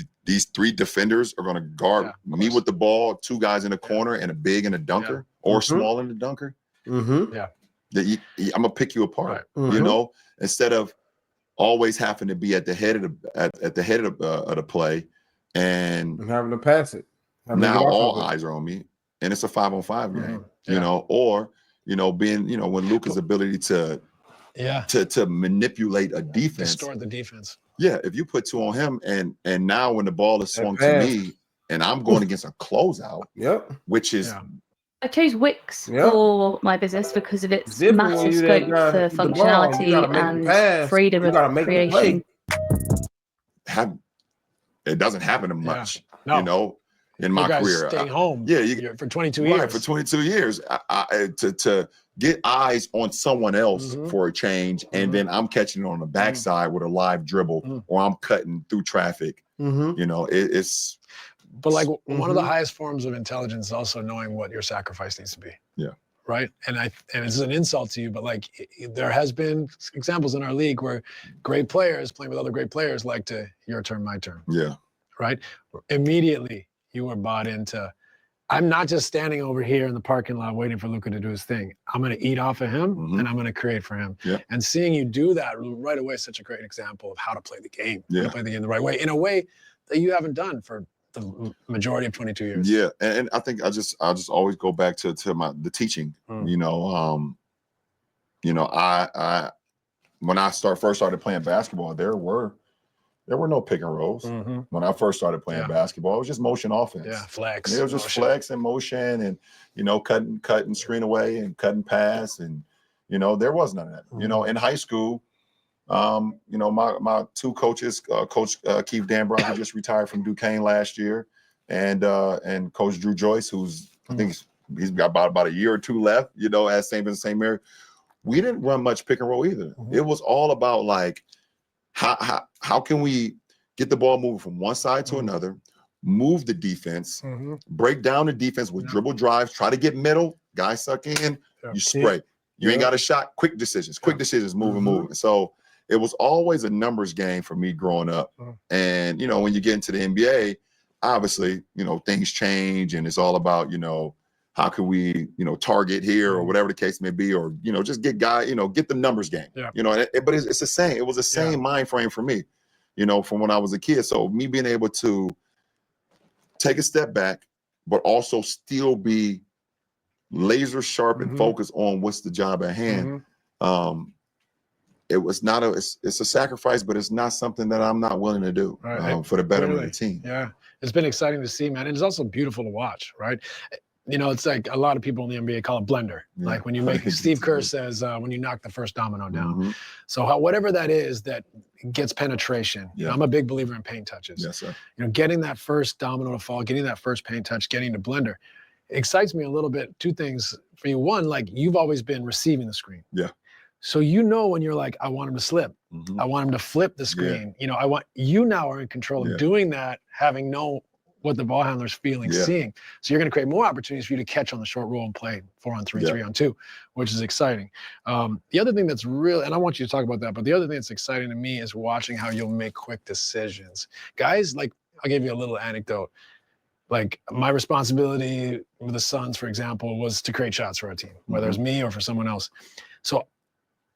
three defenders are going to guard me with the ball, two guys in the corner and a big and a dunker or small in the dunker. I'm gonna pick you apart. Instead of always having to be at the head of the play and having to pass it. Now all eyes are on me, and it's a 5-on-5 game. Or being when Luka's ability to manipulate a defense, distort the defense. Yeah, if you put two on him, and now when the ball is swung to me, and I'm going against a closeout, which is. I chose Wix for my business because of its massive scope for functionality and freedom of creation. It doesn't happen much, no. In my career. Staying home, for 22 years. Right, for 22 years, to get eyes on someone else for a change, and then I'm catching it on the backside with a live dribble, or I'm cutting through traffic. It's. But like one of the highest forms of intelligence is also knowing what your sacrifice needs to be. Yeah. Right. And it's an insult to you, but like there has been examples in our league where great players playing with other great players like to your turn, my turn. Yeah. Right. Immediately you were bought into, I'm not just standing over here in the parking lot waiting for Luka to do his thing. I'm going to eat off of him and I'm going to create for him. Yeah. And seeing you do that right away is such a great example of how to play the game. Yeah. How to play the game the right way, in a way that you haven't done for the majority of 22 years. Yeah, and I think I'll just always go back to the teaching. I when I first started playing basketball, there were no pick and rolls. When I first started playing basketball, it was just motion offense. Yeah, flex. And it was just flex and motion, and cut and screen away and cut and pass, and there was none of that. In high school. My two coaches, Coach Keith Danbrough, who just retired from Duquesne last year, and Coach Drew Joyce, who's I think he's got about a year or two left, at St. Mary. We didn't run much pick and roll either. It was all about like how can we get the ball moving from one side to another, move the defense, break down the defense with dribble drives, try to get middle, guys suck in, you spray. You ain't got a shot, quick decisions, moving. So it was always a numbers game for me growing up. And, when you get into the NBA, obviously, things change and it's all about, how can we, target here or whatever the case may be, or, just get get the numbers game, but it's the same. It was the same mind frame for me, from when I was a kid. So me being able to take a step back, but also still be laser sharp and focus on what's the job at hand. It was not it's a sacrifice, but it's not something that I'm not willing to do for the betterment of the team. Yeah, it's been exciting to see, man. And it's also beautiful to watch, right? you know, it's like a lot of people in the NBA call it blender. Yeah. Like when you make, Steve Kerr says, when you knock the first domino down. Mm-hmm. So whatever that is that gets penetration, Yeah. I'm a big believer in paint touches. Yes, sir. You know, getting that first domino to fall, getting that first paint touch, getting to blender, excites me a little bit. Two things for you. One, like you've always been receiving the screen. Yeah. So you know when you're like, I want him to slip. Mm-hmm. I want him to flip the screen. You know, you now are in control of doing that, having known what the ball handler's feeling, seeing. So you're going to create more opportunities for you to catch on the short roll and play 4-on-3, 3-on-2, which is exciting. The other thing that's real, and I want you to talk about that, but the other thing that's exciting to me is watching how you'll make quick decisions. Guys, like, I'll give you a little anecdote. Like my responsibility with the Suns, for example, was to create shots for our team, whether it's me or for someone else. So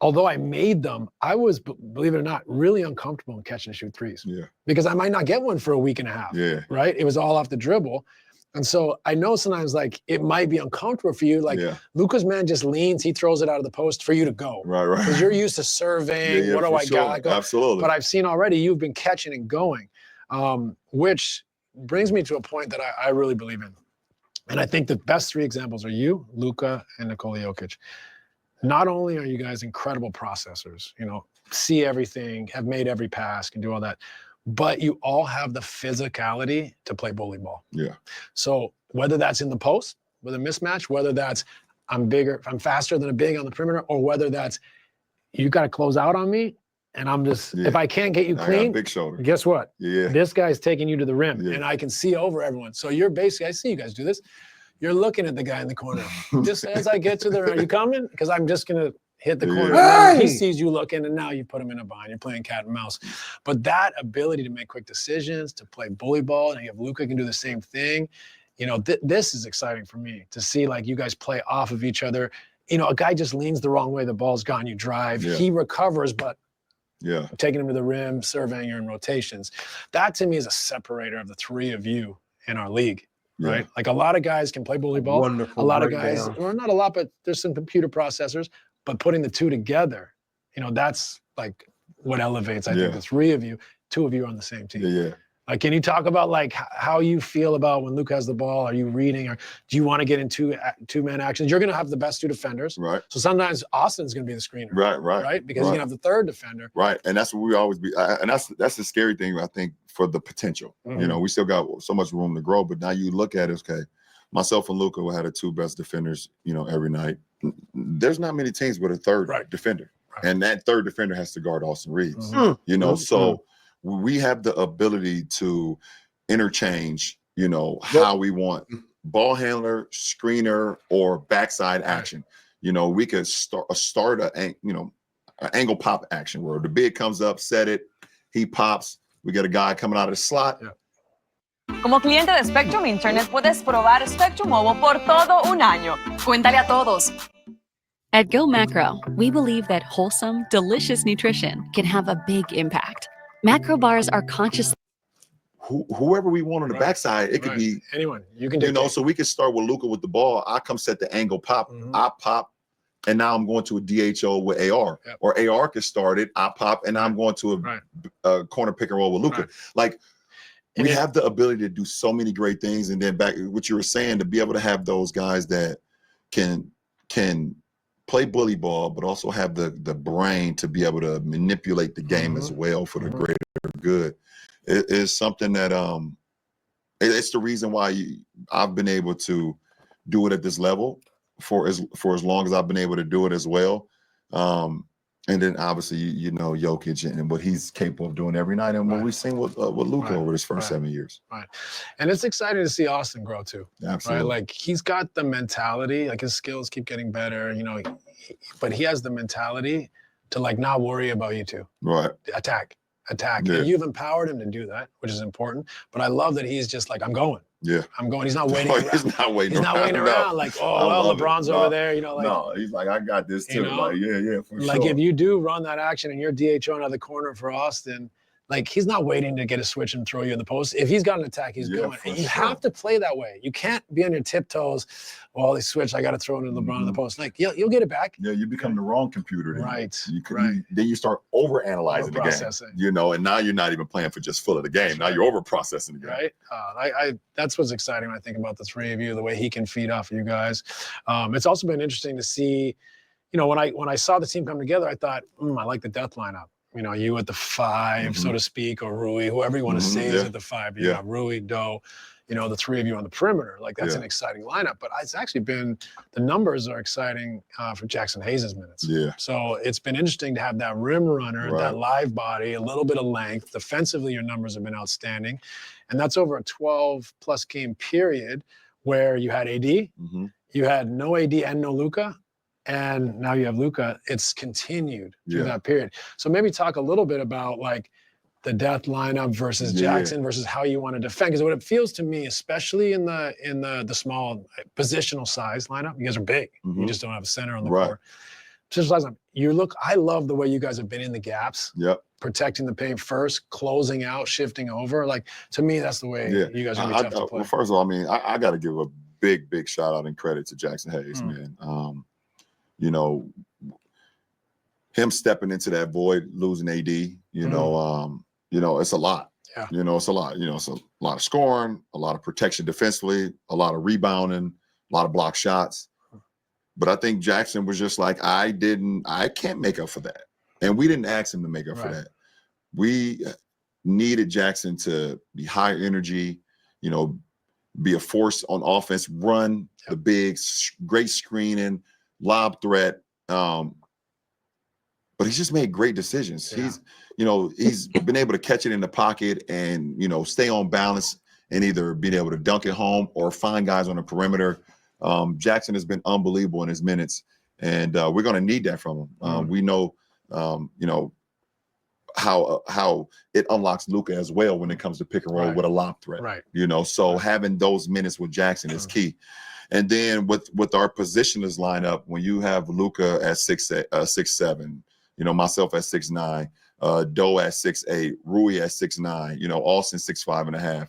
although I made them, I was, believe it or not, really uncomfortable in catch and shoot threes. Yeah. Because I might not get one for a week and a half. Yeah. Right? It was all off the dribble. And so I know sometimes like it might be uncomfortable for you. Like Luka's man just leans, he throws it out of the post for you to go. Right. Because you're used to surveying, what do I got? Absolutely. But I've seen already you've been catching and going, which brings me to a point that I really believe in. And I think the best three examples are you, Luka, and Nikola Jokic. Not only are you guys incredible processors, you know, see everything, have made every pass, can do all that, but you all have the physicality to play bully ball. Yeah. So whether that's in the post with a mismatch, whether that's I'm faster than a big on the perimeter, or whether that's you got to close out on me and I'm just, if I can't get you clean, big shoulder. Guess what? Yeah. This guy's taking you to the rim and I can see over everyone. So you're basically, I see you guys do this. You're looking at the guy in the corner. Just as I get to the rim, are you coming? Because I'm just going to hit the corner. Hey! He sees you looking, and now you put him in a bind. You're playing cat and mouse. But that ability to make quick decisions, to play bully ball, and you have Luka can do the same thing. You know, this is exciting for me to see, like, you guys play off of each other. You know, a guy just leans the wrong way, the ball's gone, you drive. Yeah. He recovers, but yeah, taking him to the rim, surveying your rotations. That, to me, is a separator of the three of you in our league. Right? Like a lot of guys can play bully ball. Wonderful a lot of guys, breakdown. or not a lot, but there's some computer processors, but putting the two together, you know, that's like what elevates, I think, the three of you. Two of you are on the same team. Yeah. Like, can you talk about like how you feel about when Luke has the ball? Are you reading, or do you want to get into two-man actions? You're going to have the best two defenders. Right. So sometimes Austin's going to be the screener. Right. Because you're going to have the third defender. Right. And that's what we always be. And that's the scary thing, I think, for the potential. Mm-hmm. You know, we still got so much room to grow, but now you look at it, okay, myself and Luka had the two best defenders, you know, every night. There's not many teams with a third defender. Right. And that third defender has to guard Austin Reeves. Mm-hmm. You know, so we have the ability to interchange, you know, how we want ball handler, screener, or backside action. You know, we could start an angle pop action where the big comes up, set it, he pops. We got a guy coming out of the slot. Yeah. Como cliente de Spectrum Internet puedes probar Spectrum Mobile por todo un año. Cuéntale a todos. At Go Macro, we believe that wholesome, delicious nutrition can have a big impact. Macro bars are conscious. Whoever we want on the backside, it could be anyone. You can do, you know, so we could start with Luka with the ball. I come set the angle pop, I pop, and now I'm going to a DHO with AR. Yep. Or AR could start it, I pop, and I'm going to a corner pick and roll with Luka. Like, we have the ability to do so many great things. And then back what you were saying, to be able to have those guys that can play bully ball, but also have the brain to be able to manipulate the game as well for the greater good. It is something that it's the reason why I've been able to do it at this level for as long as I've been able to do it as well. And then obviously, you know, Jokic and what he's capable of doing every night, and what we've seen with Luka over his first 7 years. Right. And it's exciting to see Austin grow too. Absolutely. Right? Like, he's got the mentality, like his skills keep getting better, you know, but he has the mentality to like not worry about you two. Right. Attack. Yeah. And you've empowered him to do that, which is important. But I love that he's just like, I'm going. Yeah. I'm going. He's not waiting around. He's not waiting around. Like, oh, well, LeBron's over there. You know, like, no, he's like, I got this too. You know? Like, yeah, for like sure. If you do run that action and you're DHO out of the corner for Austin, Like, he's not waiting to get a switch and throw you in the post. If he's got an attack, he's going. And you have to play that way. You can't be on your tiptoes. Well, they switch. I got to throw it into LeBron in the post. Like, you'll get it back. Yeah, you become the wrong computer. Then. Right. Then you start over-analyzing the game. You know, and now you're not even playing for just full of the game. Now you're over-processing the game. Right. That's what's exciting when I think about the three of you, the way he can feed off of you guys. It's also been interesting to see, you know, when I saw the team come together, I thought, I like the death lineup. You know, you at the 5, so to speak, or Rui, whoever you want to say is at the 5. You got Rui, Doe, you know, the three of you on the perimeter. Like, that's an exciting lineup. But it's actually been, the numbers are exciting for Jackson Hayes' minutes. Yeah. So it's been interesting to have that rim runner, that live body, a little bit of length. Defensively, your numbers have been outstanding. And that's over a 12-plus game period where you had AD, you had no AD and no Luka. And now you have Luka. It's continued through that period. So maybe talk a little bit about like the death lineup versus Jackson versus how you want to defend. Because what it feels to me, especially in the small positional size lineup, you guys are big. You just don't have a center on the court. Positional size lineup, I love the way you guys have been in the gaps. Protecting the paint first, closing out, shifting over. Like, to me, that's the way you guys are going to be tough to play. Well, first of all, I mean, I got to give a big shout out and credit to Jackson Hayes, man. You know, him stepping into that void, losing AD, you know, it's a lot. You know, it's a lot. You know, it's a lot of scoring, a lot of protection defensively, a lot of rebounding, a lot of block shots. But I think Jackson was just like, I can't make up for that. And we didn't ask him to make up for that. We needed Jackson to be high energy, you know, be a force on offense, run the big, great screening, lob threat, but he's just made great decisions. He's been able to catch it in the pocket and, you know, stay on balance and either being able to dunk it home or find guys on the perimeter. Jackson has been unbelievable in his minutes, and we're going to need that from him. We know, you know, how it unlocks Luka as well when it comes to pick and roll with a lob threat. You know, so having those minutes with Jackson is key. And then with our positioners lineup, when you have Luka at 6'7", you know, myself at 6'9", Doe at 6'8", Rui at 6'9", you know, Austin 6'5.5".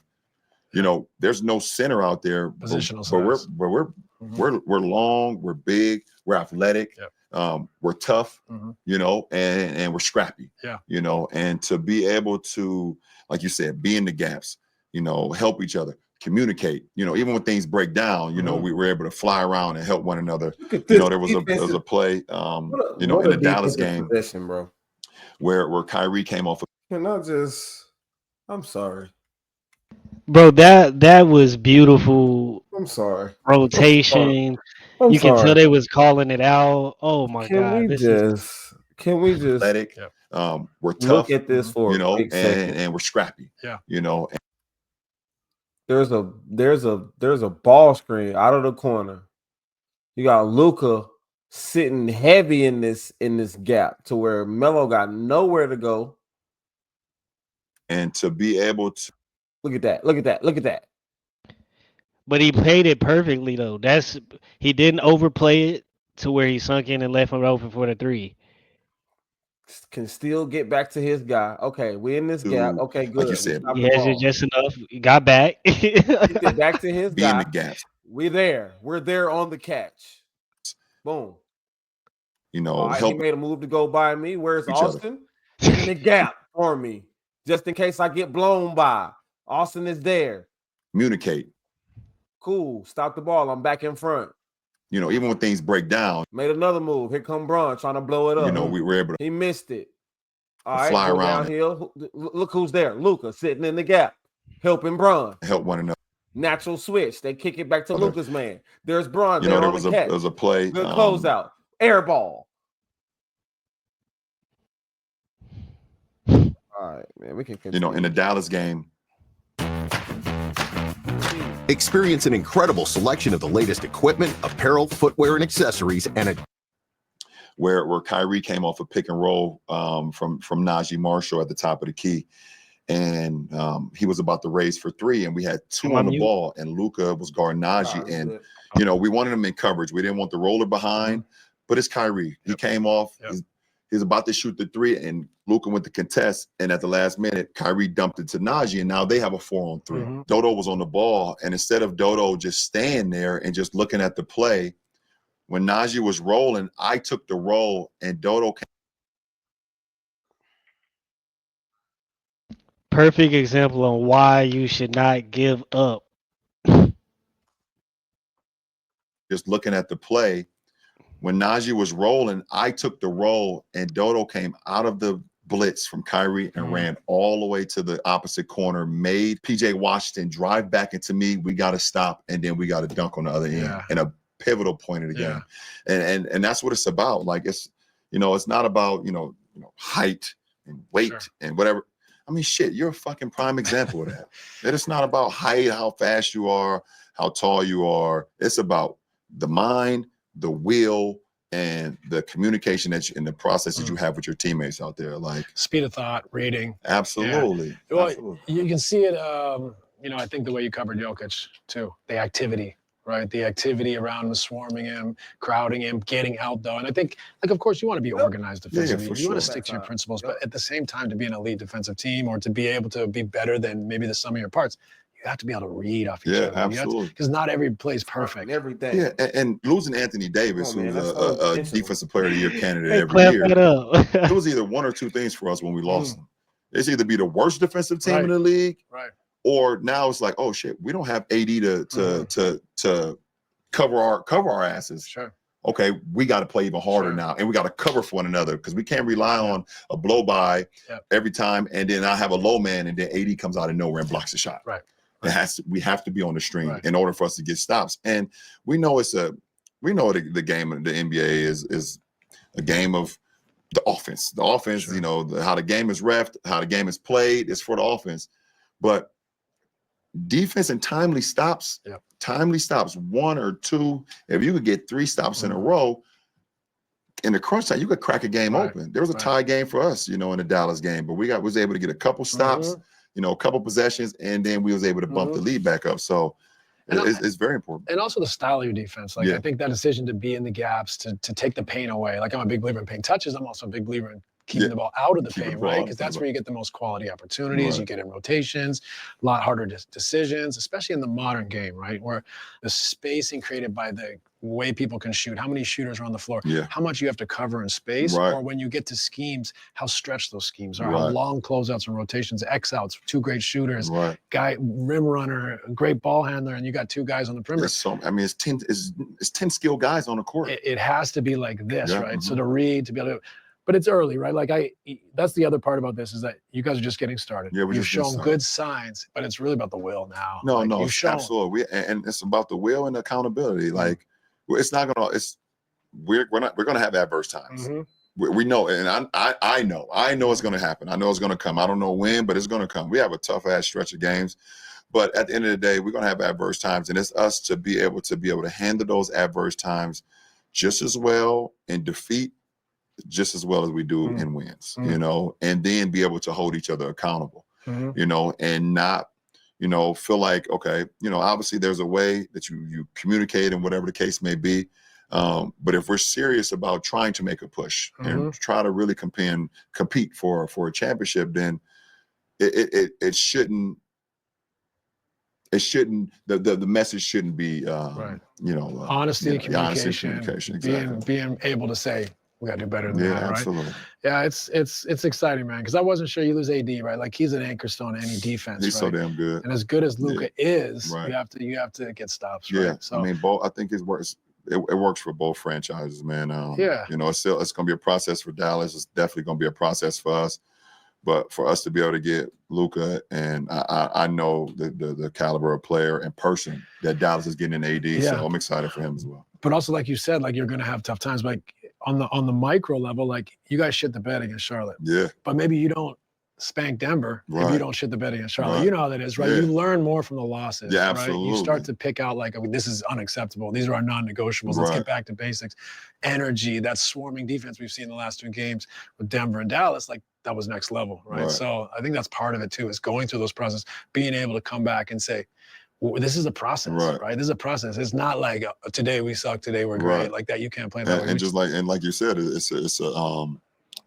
You know, there's no center out there. Positional size. But we're long, we're big, we're athletic, we're tough, you know, and we're scrappy. You know, and to be able to, like you said, be in the gaps, you know, help each other. Communicate, you know, even when things break down, you know, we were able to fly around and help one another. You know, there was a play, you know, in the Dallas game, bro, where Kyrie came off. I'm sorry, bro. That was beautiful. I'm sorry. Rotation. You can tell they was calling it out. Oh my God! Can we just athletic? We're tough. Look at this for you know, and we're scrappy. You know. There's a ball screen out of the corner. You got Luka sitting heavy in this gap to where Melo got nowhere to go. And to be able to look at that. But he played it perfectly though. He didn't overplay it to where he sunk in and left him open for the 3. Can still get back to his guy. Okay, we in this gap. Okay, good. Like you said, he has it just enough. He got back. Get back to his guy. In the gaps. We're there on the catch. Boom. You know, he made a move to go by me. Where's Austin? In the gap for me, just in case I get blown by. Austin is there. Communicate. Cool. Stop the ball. I'm back in front. You know, even when things break down. Made another move. Here come Bron trying to blow it up. You know, we were able to. He missed it. All right, fly around downhill. Look who's there. Luka sitting in the gap, helping Bron. Help one another. Natural switch. They kick it back to Luka's man. There's Bron. You know, there was a play. Good closeout. Air ball. All right, man. We can continue. You know, in the Dallas game. Experience an incredible selection of the latest equipment, apparel, footwear, and accessories, and where Kyrie came off a pick and roll from Najee Marshall at the top of the key, and he was about to raise for 3, and we had 2 on the ball, and Luka was guarding Najee, and you know, we wanted him in coverage. We didn't want the roller behind, but it's Kyrie. He came off. He's about to shoot the three, and Luka went to contest, and at the last minute, Kyrie dumped it to Najee, and now they have a 4-on-3. Dodo was on the ball, and instead of Dodo just staying there and just looking at the play, when Najee was rolling, I took the roll, and Dodo came. Perfect example on why you should not give up. Just looking at the play, when Najee was rolling, I took the roll, and Dodo came out of the blitz from Kyrie and ran all the way to the opposite corner, made PJ Washington drive back into me. We got to stop, and then we got to dunk on the other end in a pivotal point of the game. And that's what it's about. Like, it's, it's not about, height and weight and whatever. I mean, shit, you're a fucking prime example of that. It's not about height, how fast you are, how tall you are. It's about the mind, the will, and the communication in the process that you have with your teammates out there. Like speed of thought, reading. Absolutely. Yeah. Well, Absolutely. you can see it, I think the way you covered Jokic too, the activity, right? The activity around him, swarming him, crowding him, getting out though. And I think, of course, you want to be organized defensively. You want to stick to your principles, but at the same time, to be an elite defensive team or to be able to be better than maybe the sum of your parts, you have to be able to read off each other. Absolutely. Because not every play is perfect. Everything. Yeah, and losing Anthony Davis, who's a defensive player of the year candidate every clap year, that up. it was either one or two things for us when we lost them. It's either be the worst defensive team in the league, or now it's like, oh shit, we don't have AD to cover our asses. Sure. Okay, we got to play even harder now, and we got to cover for one another because we can't rely on a blow by every time, and then I have a low man, and then AD comes out of nowhere and blocks the shot. Right. We have to be on the string in order for us to get stops. And we know the game of the NBA is a game of the offense. The offense, how the game is reffed, how the game is played is for the offense. But defense and timely stops, one or two, if you could get 3 stops in a row, in the crunch time, you could crack a game open. There was a tie game for us, in the Dallas game, but was able to get a couple stops, a couple possessions, and then we was able to bump the lead back up. So it's very important. And also the style of your defense. Like, I think that decision to be in the gaps, to take the pain away. Like, I'm a big believer in paint touches. I'm also a big believer in keeping the ball out of the paint, right? Because that's where you get the most quality opportunities. You get in rotations, a lot harder decisions, especially in the modern game, right? Where the spacing created by the way people can shoot, how many shooters are on the floor, how much you have to cover in space, or when you get to schemes, how stretched those schemes are, how long closeouts and rotations, X-outs, 2 great shooters, guy, rim runner, great ball handler, and you got 2 guys on the perimeter. It's 10 skilled guys on the court. It has to be like this, right? So to read, to be able to, but it's early, right? Like that's the other part about this is that you guys are just getting started. You've shown good signs, but it's really about the will now. No, absolutely. And it's about the will and accountability. Like, it's not gonna. We're gonna have adverse times. We know, and I know it's gonna happen. I know it's gonna come. I don't know when, but it's gonna come. We have a tough ass stretch of games, but at the end of the day, we're gonna have adverse times, and it's us to be able to handle those adverse times just as well in defeat, just as well as we do in wins. And then be able to hold each other accountable. And not. Feel like, okay, obviously there's a way that you communicate and whatever the case may be. But if we're serious about trying to make a push and try to really compete for a championship, then it shouldn't, the message shouldn't be, honesty, communication, being able to say, we got to do better than that, right? Absolutely. Yeah, it's exciting, man, because I wasn't sure you lose AD, right? Like, he's an anchor stone to any defense. He's so damn good. And as good as Luka is, you have to get stops, right? Yeah, so, I mean, I think it works for both franchises, man. It's going to be a process for Dallas. It's definitely going to be a process for us. But for us to be able to get Luka, and I know the caliber of player and person that Dallas is getting in AD, so I'm excited for him as well. But also, like you said, like, you're going to have tough times. Like, on the micro level, like, you guys shit the bed against Charlotte. Yeah. But maybe you don't spank Denver if you don't shit the bed against Charlotte. You know how that is, right? You learn more from the losses. Yeah, absolutely. Right? You start to pick out, like, this is unacceptable. These are our non-negotiables. Let's get back to basics. Energy, that swarming defense we've seen in the last 2 games with Denver and Dallas, like, that was next level, right? So I think that's part of it too, is going through those processes, being able to come back and say, this is a process, right? This is a process. It's not like today we suck, today we're great, like that. You can't play that way. And just like you said, it's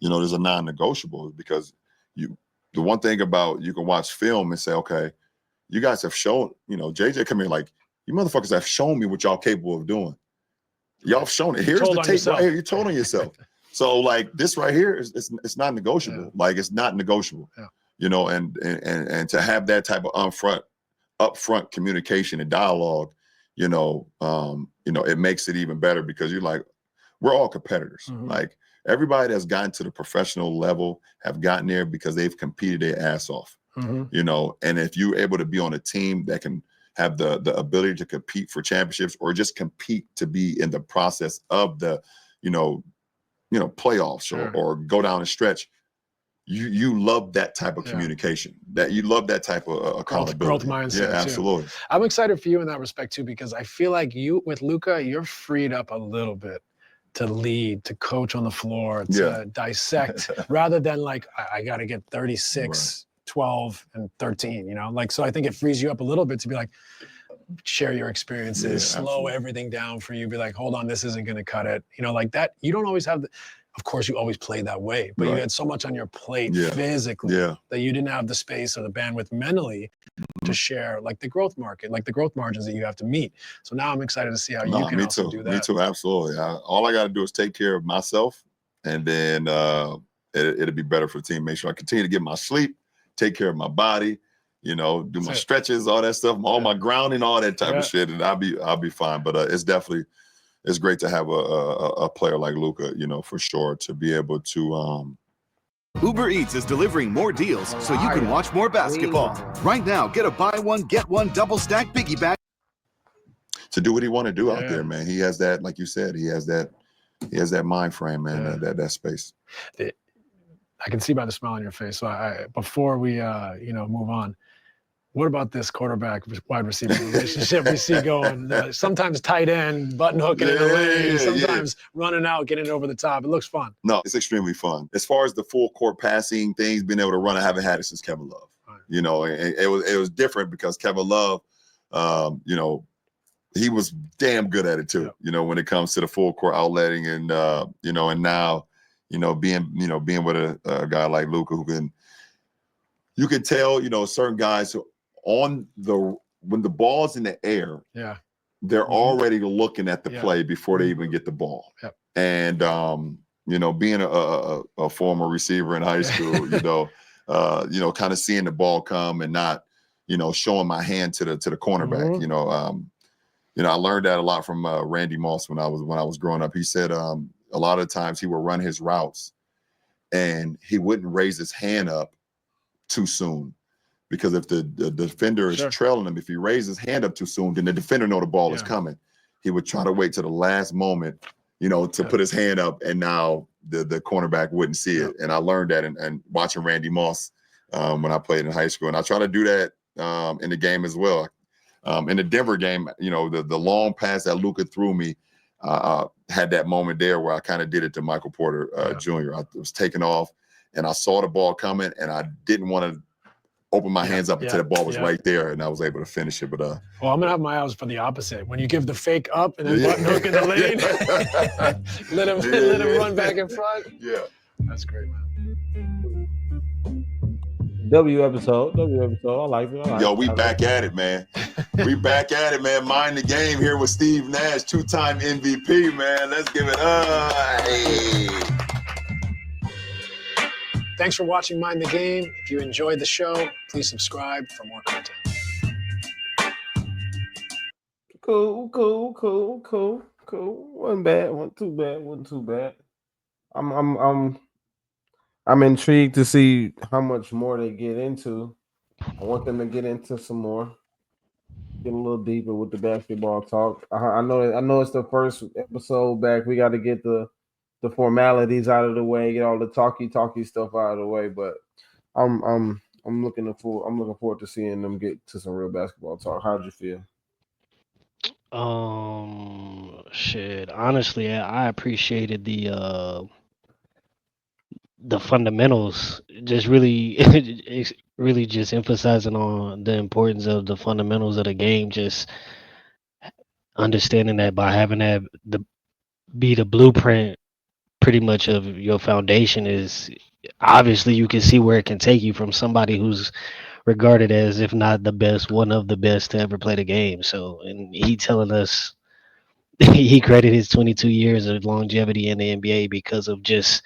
there's a non-negotiable because the one thing about you can watch film and say, okay, you guys have shown, JJ come here like, you motherfuckers have shown me what y'all capable of doing. Y'all have shown it. Here's the tape right here. You told on yourself. So like this right here it's not negotiable. Like it's not negotiable. And to have that type of upfront communication and dialogue, it makes it even better because you're like, we're all competitors. Like everybody that's gotten to the professional level have gotten there because they've competed their ass off. And if you're able to be on a team that can have the ability to compete for championships or just compete to be in the process of the, playoffs or go down a stretch, you love that type of communication, that you love that type of accountability. Growth mindset. Yeah, absolutely. Too. I'm excited for you in that respect too, because I feel like you with Luka, you're freed up a little bit to lead, to coach on the floor, to dissect, rather than like, I got to get 36, 12, and 13, so I think it frees you up a little bit to be like, share your experiences, slow everything down for you, be like, hold on, this isn't going to cut it. Like that, you don't always have of course you always play that way, but you had so much on your plate physically that you didn't have the space or the bandwidth mentally to share like the growth margins that you have to meet. So now I'm excited to see how you can also do that. Me too, absolutely. All I got to do is take care of myself, and then it'll be better for the team. Make sure I continue to get my sleep, take care of my body, do my stretches, all that stuff, all my grounding, all that type of shit, and I'll be fine. But it's great to have a player like Luka, for sure, to be able to. Uber Eats is delivering more deals so you can watch more basketball. Right now, get a buy one, get one double stack biggie bag. To do what he want to do out there, man. He has that, like you said, he has that mind frame, man, that space. I can see by the smile on your face. So before we, move on, what about this quarterback wide receiver relationship we see going? Sometimes tight end, button hooking in the lane, sometimes running out, getting it over the top. It looks fun. No, it's extremely fun. As far as the full court passing things, being able to run, I haven't had it since Kevin Love. Right. And it was different because Kevin Love, he was damn good at it too. When it comes to the full court outletting and and now, being with a guy like Luka who you can tell, certain guys who when the ball's in the air, they're already looking at the play before they even get the ball. Yep. And being a former receiver in high school, kind of seeing the ball come and not, showing my hand to the cornerback. I learned that a lot from Randy Moss when I was growing up. He said a lot of times he would run his routes and he wouldn't raise his hand up too soon. Because if the defender is trailing him, if he raises his hand up too soon, then the defender know the ball is coming. He would try to wait to the last moment, to put his hand up, and now the cornerback wouldn't see it. And I learned that and watching Randy Moss when I played in high school. And I try to do that in the game as well. In the Denver game, the long pass that Luka threw me, had that moment there where I kind of did it to Michael Porter Jr. I was taking off, and I saw the ball coming, and I didn't want to open my hands up until the ball was right there, and I was able to finish it. But well, I'm gonna have my eyes for the opposite. When you give the fake up and then button hook in the lane, let him run back in front. Yeah, that's great, man. W episode. I like it. Yo, we back at it, man. We back at it, man. Mind the game here with Steve Nash, 2-time MVP, man. Let's give it up. Hey. Thanks for watching Mind the Game. If you enjoyed the show, please subscribe for more content. Cool. Wasn't bad. Wasn't too bad. I'm intrigued to see how much more they get into. I want them to get into some more. Get a little deeper with the basketball talk. I know it's the first episode back. We got to get the formalities out of the way, get all the talky stuff out of the way. But I'm looking forward to seeing them get to some real basketball talk. How'd you feel? Shit. Honestly, I appreciated the fundamentals. Just really just emphasizing on the importance of the fundamentals of the game. Just understanding that by having that be the blueprint pretty much of your foundation is obviously you can see where it can take you from somebody who's regarded as, if not the best, one of the best to ever play the game. So, and he telling us he credited his 22 years of longevity in the NBA because of just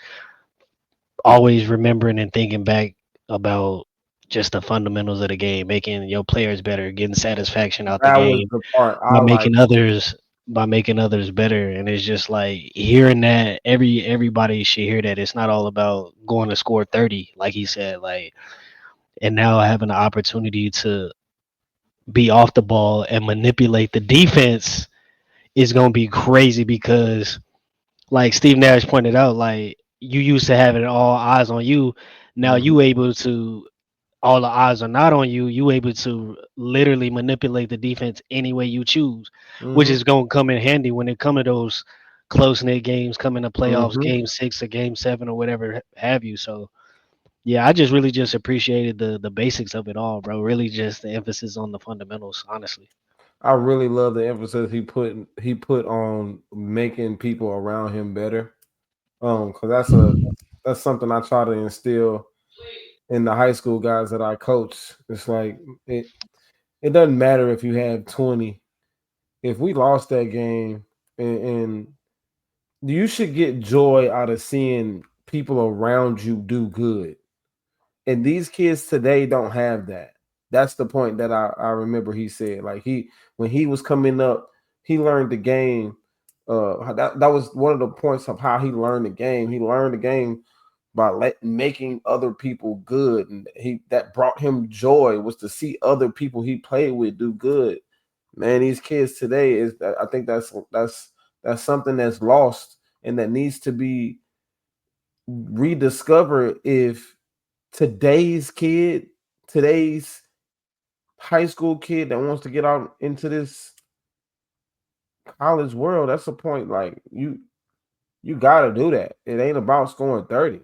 always remembering and thinking back about just the fundamentals of the game, making your players better, getting satisfaction out the That was game the part by I like. making others better. And it's just like hearing that everybody should hear that. It's not all about going to score 30, like he said, like, and now having the opportunity to be off the ball and manipulate the defense is gonna be crazy because like Steve Nash pointed out, like you used to having all eyes on you. Now you able to all the eyes are not on you. You able to literally manipulate the defense any way you choose, which is gonna come in handy when it come to those close knit games, coming to playoffs, game 6 or game 7 or whatever have you. So yeah, I just really just appreciated the basics of it all, bro. Really just the emphasis on the fundamentals, honestly. I really love the emphasis he put on making people around him better. Because that's something I try to instill in the high school guys that I coach. It's like it doesn't matter if you have 20. If we lost that game, and you should get joy out of seeing people around you do good. And these kids today don't have that. That's the point that I remember he said. Like when he was coming up, he learned the game. That was one of the points of how he learned the game. He learned the game by making other people good, and that brought him joy was to see other people he played with do good. Man, these kids today I think that's something that's lost and that needs to be rediscovered if today's high school kid that wants to get out into this college world, that's the point. Like you gotta do that. It ain't about scoring 30.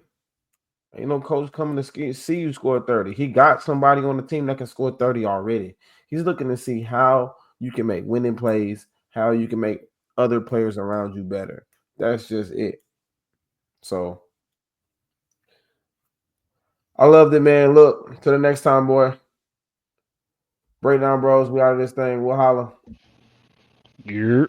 Ain't no coach coming to see you score 30. He got somebody on the team that can score 30 already. He's looking to see how you can make winning plays, how you can make other players around you better. That's just it. So I loved it, man. Look, till the next time, boy. Breakdown Bros. We out of this thing. We'll holla. Yeah.